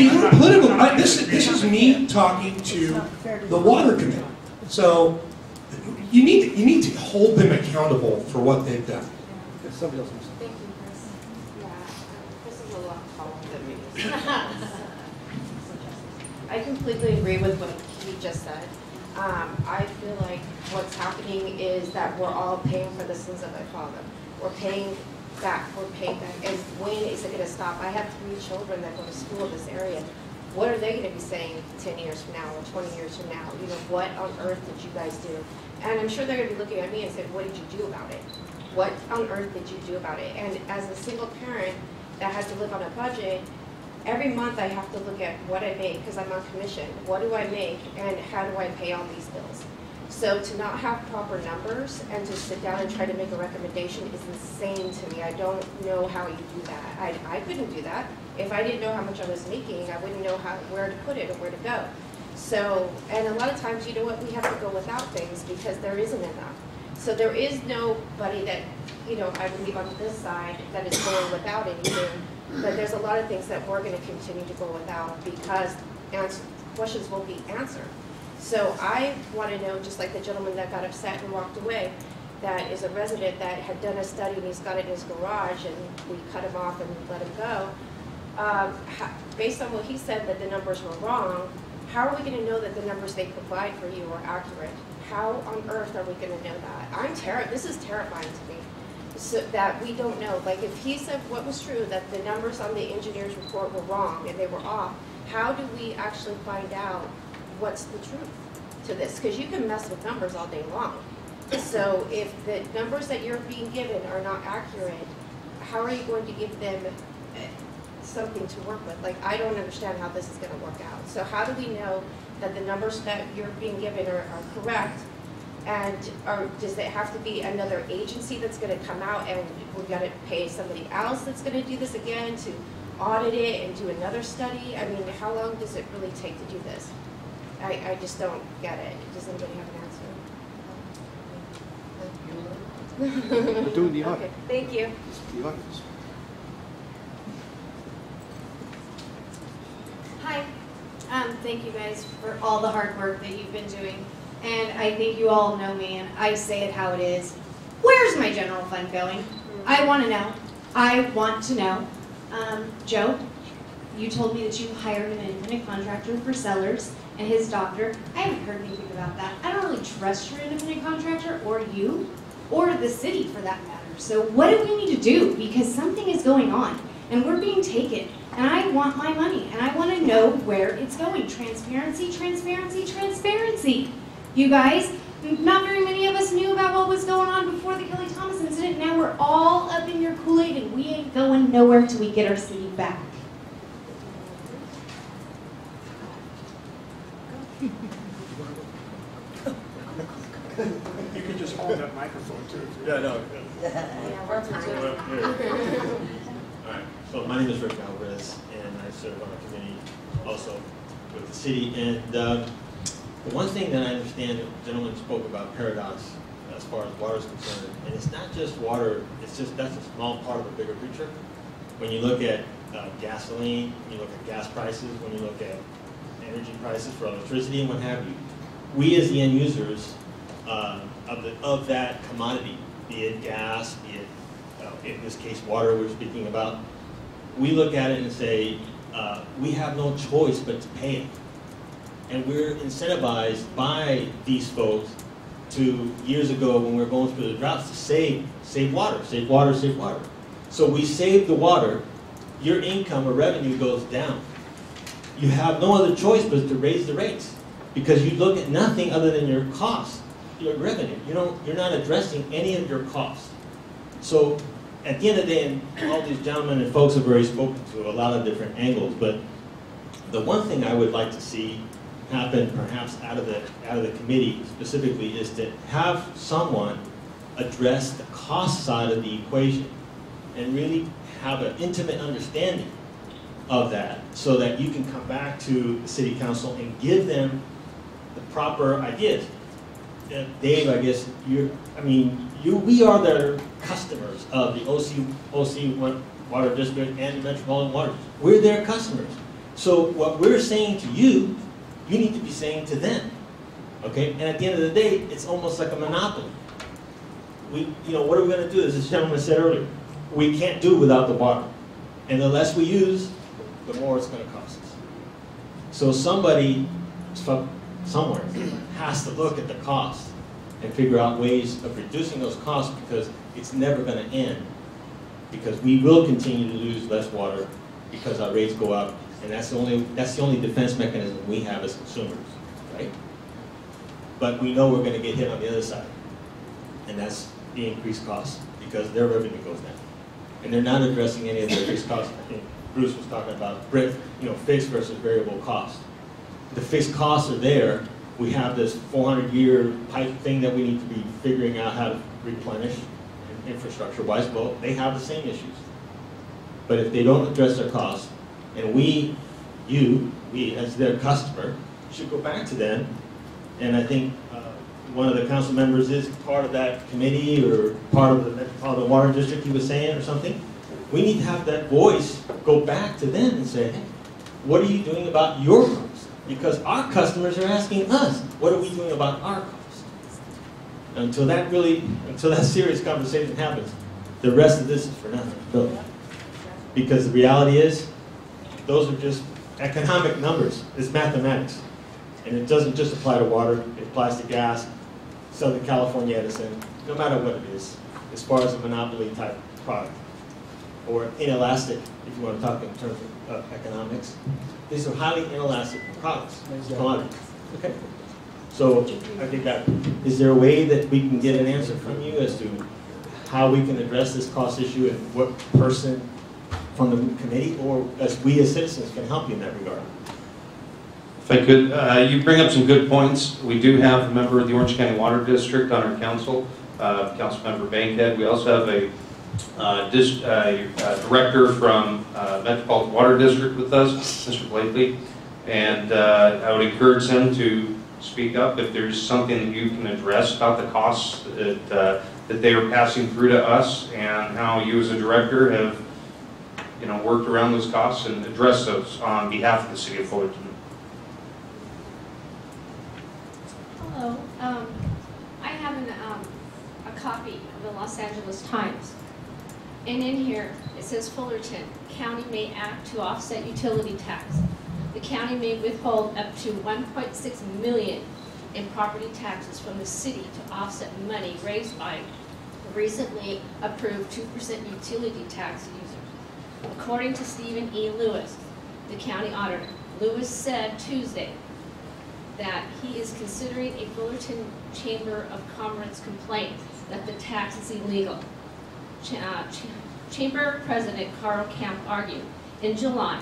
You're political. This is me talking to the water committee. So you need to hold them accountable for what they've done. Somebody else. Thank you, Chris. Yeah, Chris is a lot taller than me. I completely agree with what he just said. I feel like what's happening is that we're all paying for the sins of our father. We're paying back. And when is it going to stop? I have 3 children that go to school in this area. What are they going to be saying 10 years from now or 20 years from now? What on earth did you guys do? And I'm sure they're going to be looking at me and saying, what did you do about it? What on earth did you do about it? And as a single parent that has to live on a budget, every month I have to look at what I make because I'm on commission. What do I make and how do I pay all these bills? So to not have proper numbers and to sit down and try to make a recommendation is insane to me. I don't know how you do that. I couldn't do that. If I didn't know how much I was making, I wouldn't know where to put it or where to go. So, and a lot of times, we have to go without things because there isn't enough. So there is nobody that, I believe on this side that is going without anything. But there's a lot of things that we're going to continue to go without because questions won't be answered. So I want to know, just like the gentleman that got upset and walked away, that is a resident that had done a study and he's got it in his garage and we cut him off and let him go. Based on what he said that the numbers were wrong, how are we going to know that the numbers they provide for you are accurate? How on earth are we going to know that? This is terrifying to me. So that we don't know. Like if he said what was true, that the numbers on the engineer's report were wrong and they were off, how do we actually find out what's the truth? to this, because you can mess with numbers all day long. So if the numbers that you're being given are not accurate, how are you going to give them something to work with? Like, I don't understand how this is going to work out. So how do we know that the numbers that you're being given are correct? And does it have to be another agency that's going to come out and we've got to pay somebody else that's going to do this again to audit it and do another study? I mean, how long does it really take to do this? I just don't get it. Does anybody have an answer? We're doing the audit. Okay, thank you. The audits. Hi. Thank you guys for all the hard work that you've been doing. And I think you all know me, and I say it how it is. Where's my general fund going? I want to know. I want to know. Joe, you told me that you hired an independent contractor for Sellers and his doctor. I haven't heard anything about that. I don't really trust your independent contractor, or you, or the city for that matter. So what do we need to do? Because something is going on, and we're being taken. And I want my money, and I want to know where it's going. Transparency, transparency, transparency. You guys, not very many of us knew about what was going on before the Kelly Thomas incident. Now we're all up in your Kool-Aid, and we ain't going nowhere till we get our city back. You can just hold that microphone too. Yeah, no. Yeah, we're fine. All right, so my name is Rick Alvarez, and I serve on a committee also with the city. And the one thing that I understand, the gentleman spoke about paradox as far as water is concerned, and it's not just water, it's just, that's a small part of a bigger picture. When you look at gasoline, when you look at gas prices, when you look at energy prices for electricity and what have you, we as the end users of that commodity, be it gas, be it, in this case, water we're speaking about, we look at it and say, we have no choice but to pay it. And we're incentivized by these folks to, years ago when we were going through the droughts, to save water, save water, save water. So we save the water, your income or revenue goes down. You have no other choice but to raise the rates, because you look at nothing other than your cost, your revenue. You're not addressing any of your costs. So at the end of the day, and all these gentlemen and folks have already spoken to a lot of different angles, but the one thing I would like to see happen perhaps out of the committee specifically is to have someone address the cost side of the equation and really have an intimate understanding of that, so that you can come back to the city council and give them the proper ideas. Dave, I guess we are the customers of the OC Water District and the Metropolitan Water District. We're their customers. So what we're saying to you, you need to be saying to them, okay? And at the end of the day, it's almost like a monopoly. What are we going to do? As this gentleman said earlier, we can't do without the water. And the less we use, the more it's going to cost us. So somebody, somewhere, has to look at the cost and figure out ways of reducing those costs, because it's never going to end. Because we will continue to lose less water because our rates go up. And that's the only defense mechanism we have as consumers, right? But we know we're going to get hit on the other side, and that's the increased costs, because their revenue goes down, and they're not addressing any of their fixed costs. I think Bruce was talking about fixed versus variable cost. The fixed costs are there. We have this 400-year pipe thing that we need to be figuring out how to replenish infrastructure-wise. Well, they have the same issues, but if they don't address their costs, and we as their customer, should go back to them. And I think one of the council members is part of that committee, or part of the Metropolitan Water District, he was saying, or something. We need to have that voice go back to them and say, hey, what are you doing about your costs? Because our customers are asking us, what are we doing about our costs? Until that serious conversation happens, the rest of this is for nothing, really. Because the reality is, those are just economic numbers. It's mathematics. And it doesn't just apply to water. It applies to gas, Southern California Edison, no matter what it is, as far as a monopoly type product. Or inelastic, if you want to talk in terms of economics. These are highly inelastic products, commodities. Okay? So I think that, is there a way that we can get an answer from you as to how we can address this cost issue and what person from the committee or as we as citizens can help you in that regard? If I could, you bring up some good points. We do have a member of the Orange County Water District on our council, Councilmember Bankhead. We also have a director from Metropolitan Water District with us, Mr. Blakely, and I would encourage them to speak up if there's something that you can address about the costs that they are passing through to us and how you as a director have worked around those costs and addressed those on behalf of the city of Fullerton. Hello. I have a copy of the Los Angeles Times. And in here, it says Fullerton, county may act to offset utility tax. The county may withhold up to $1.6 million in property taxes from the city to offset money raised by recently approved 2% utility tax users. According to Stephen E. Lewis, the county auditor, Lewis said Tuesday that he is considering a Fullerton Chamber of Commerce complaint that the tax is illegal. Chamber President Carl Camp argued in July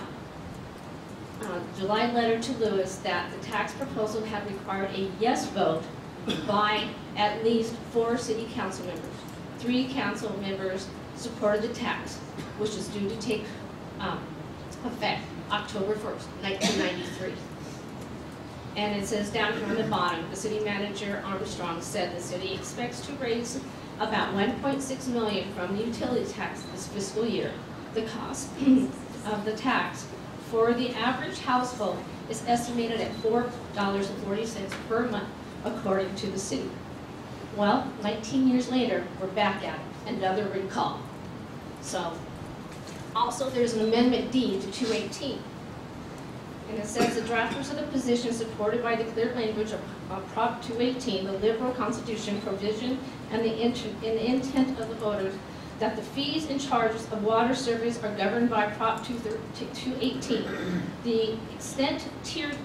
letter to Lewis that the tax proposal had required a yes vote by at least 4 city council members. 3 council members supported the tax, which is due to take effect October 1st, 1993. And it says down here on the bottom, the city manager Armstrong said the city expects to raise about $1.6 million from the utility tax this fiscal year. The cost of the tax for the average household is estimated at $4.40 per month, according to the city. Well, 19 years later, we're back at it, another recall. So, also there's an Amendment D to 218. And it says the drafters of the position supported by the clear language of Prop 218, the liberal constitution provision, and the intent of the voters that the fees and charges of water service are governed by Prop 218. The extent tiered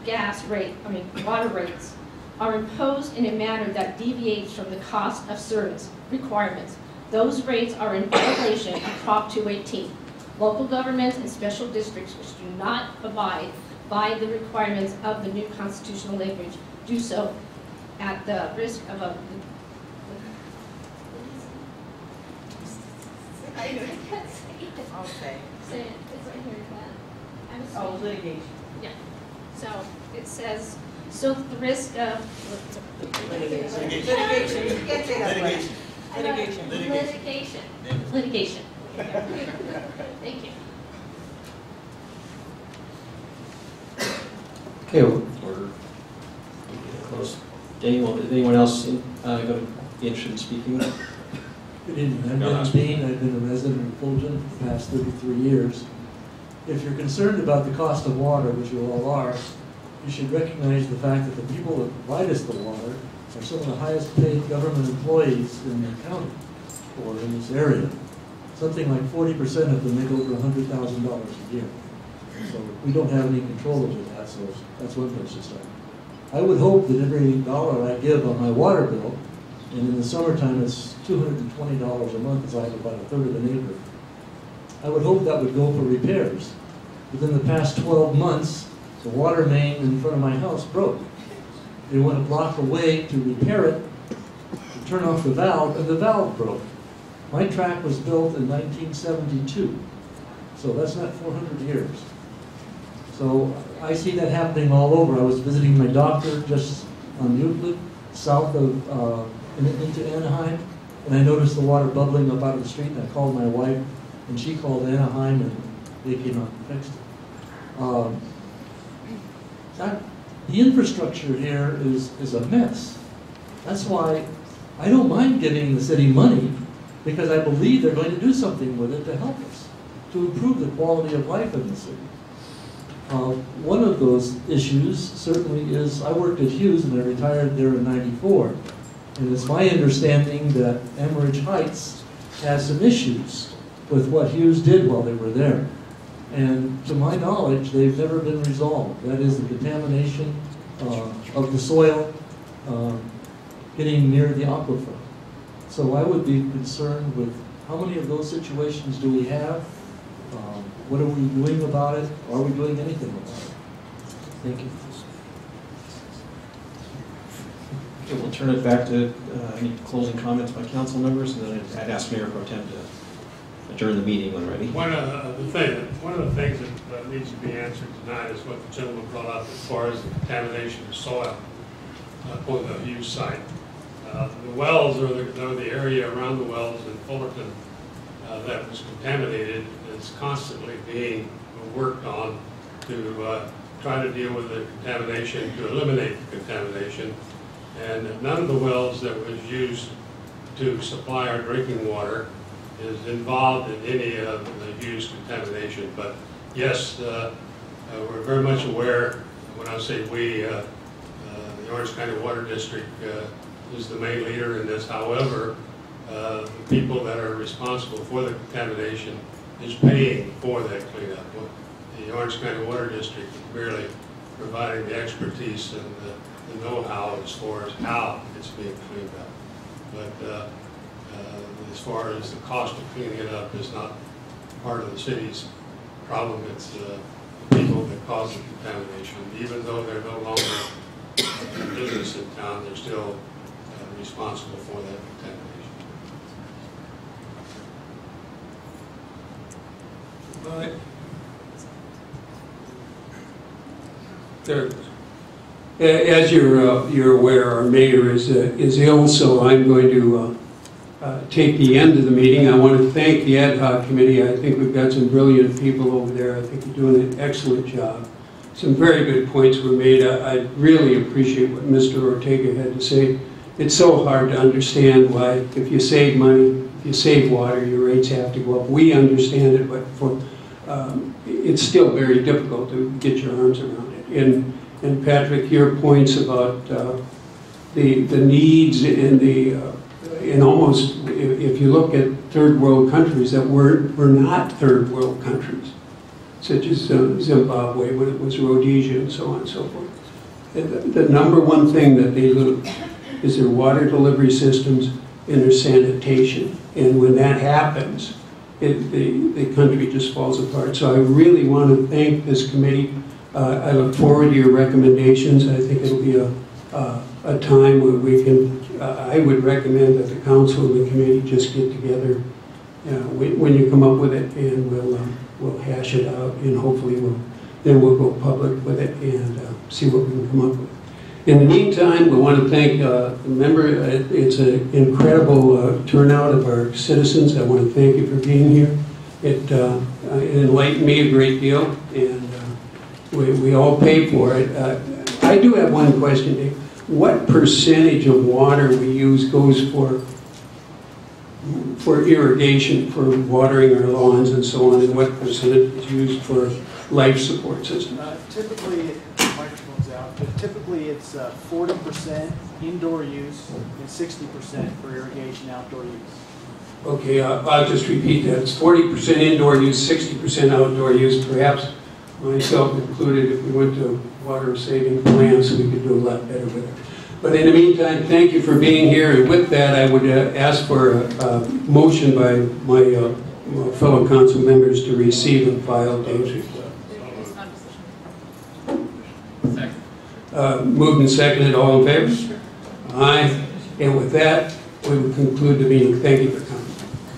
water rates are imposed in a manner that deviates from the cost of service requirements. Those rates are in violation of Prop 218. Local governments and special districts which do not abide by the requirements of the new constitutional language do so at the risk of a... I can't say it. Okay. Say it. It's right here. Oh, litigation. Yeah. So it saes, so the risk of... Litigation. You can't say that word. Litigation. Thank you. Okay, we're close. Anyone else going to be interested in speaking? Good evening. I'm Dennis Bean. I've been a resident of Fullerton for the past 33 years. If you're concerned about the cost of water, which you all are, you should recognize the fact that the people that provide us the water are some of the highest paid government employees in the county or in this area. Something like 40% of them make over $100,000 a year. So we don't have any control over that, so that's one place to start. I would hope that every dollar I give on my water bill, and in the summertime it's $220 a month, as I have about a third of an acre, I would hope that would go for repairs. Within the past 12 months, the water main in front of my house broke. They went a block away to repair it, to turn off the valve, and the valve broke. My track was built in 1972, so that's not 400 years. So I see that happening all over. I was visiting my doctor just on Euclid, south of, into Anaheim, and I noticed the water bubbling up out of the street, and I called my wife, and she called Anaheim, and they came out and fixed it. The infrastructure here is a mess. That's why I don't mind giving the city money, because I believe they're going to do something with it to help us, to improve the quality of life in the city. One of those issues certainly is, I worked at Hughes and I retired there in '94. And it's my understanding that Emerald Heights has some issues with what Hughes did while they were there. And to my knowledge, they've never been resolved. That is the contamination of the soil getting near the aquifer. So I would be concerned with how many of those situations do we have? What are we doing about it? Are we doing anything about it? Thank you. Okay, we'll turn it back to any closing comments by council members, and then I'd ask Mayor Pro Tem to adjourn the meeting when ready. One of the things that needs to be answered tonight is what the gentleman brought up as far as the contamination of soil on the Hughes site. The wells are the area around the wells in Fullerton that was contaminated is constantly being worked on to try to deal with the contamination, to eliminate the contamination. And none of the wells that was used to supply our drinking water is involved in any of the Hughes contamination. But yes, we're very much aware, when I say we, the Orange County Water District is the main leader in this. However, the people that are responsible for the contamination is paying for that cleanup. The Orange County Water District is merely providing the expertise and the know-how as far as how it's being cleaned up. But as far as the cost of cleaning it up is not part of the city's problem. It's the people that cause the contamination. Even though they're no longer in business in town, they're still responsible for that contamination. As you're aware, our mayor is ill, so I'm going to take the end of the meeting. I want to thank the ad hoc committee. I think we've got some brilliant people over there. I think you're doing an excellent job. Some very good points were made. I really appreciate what Mr. Ortega had to say. It's so hard to understand why, if you save money, if you save water, your rates have to go up. We understand it, but it's still very difficult to get your arms around it. And Patrick, your points about the needs and almost, if you look at third world countries that were not third world countries, such as Zimbabwe when it was Rhodesia and so on and so forth. The number one thing that they lose is their water delivery systems and their sanitation. And when that happens, the country just falls apart. So I really want to thank this committee. I look forward to your recommendations. I think it'll be a time where we can, I would recommend that the council and the committee just get together when you come up with it, and we'll hash it out, and hopefully then we'll go public with it and see what we can come up with. In the meantime, we want to thank the member. It's an incredible turnout of our citizens. I want to thank you for being here. It enlightened me a great deal, and we all pay for it. I do have one question, Dave. What percentage of water we use goes for irrigation, for watering our lawns and so on, and what percentage is used for life support system? Typically, microphone's out, but typically it's 40% indoor use and 60% for irrigation outdoor use. Okay, I'll just repeat that. It's 40% indoor use, 60% outdoor use, perhaps myself included. If we went to water saving plans, we could do a lot better with it. But in the meantime, thank you for being here. And with that, I would ask for a motion by my fellow council members to receive and file Dave's report. Moved and seconded. All in favor? Aye. And with that, we will conclude the meeting. Thank you for coming.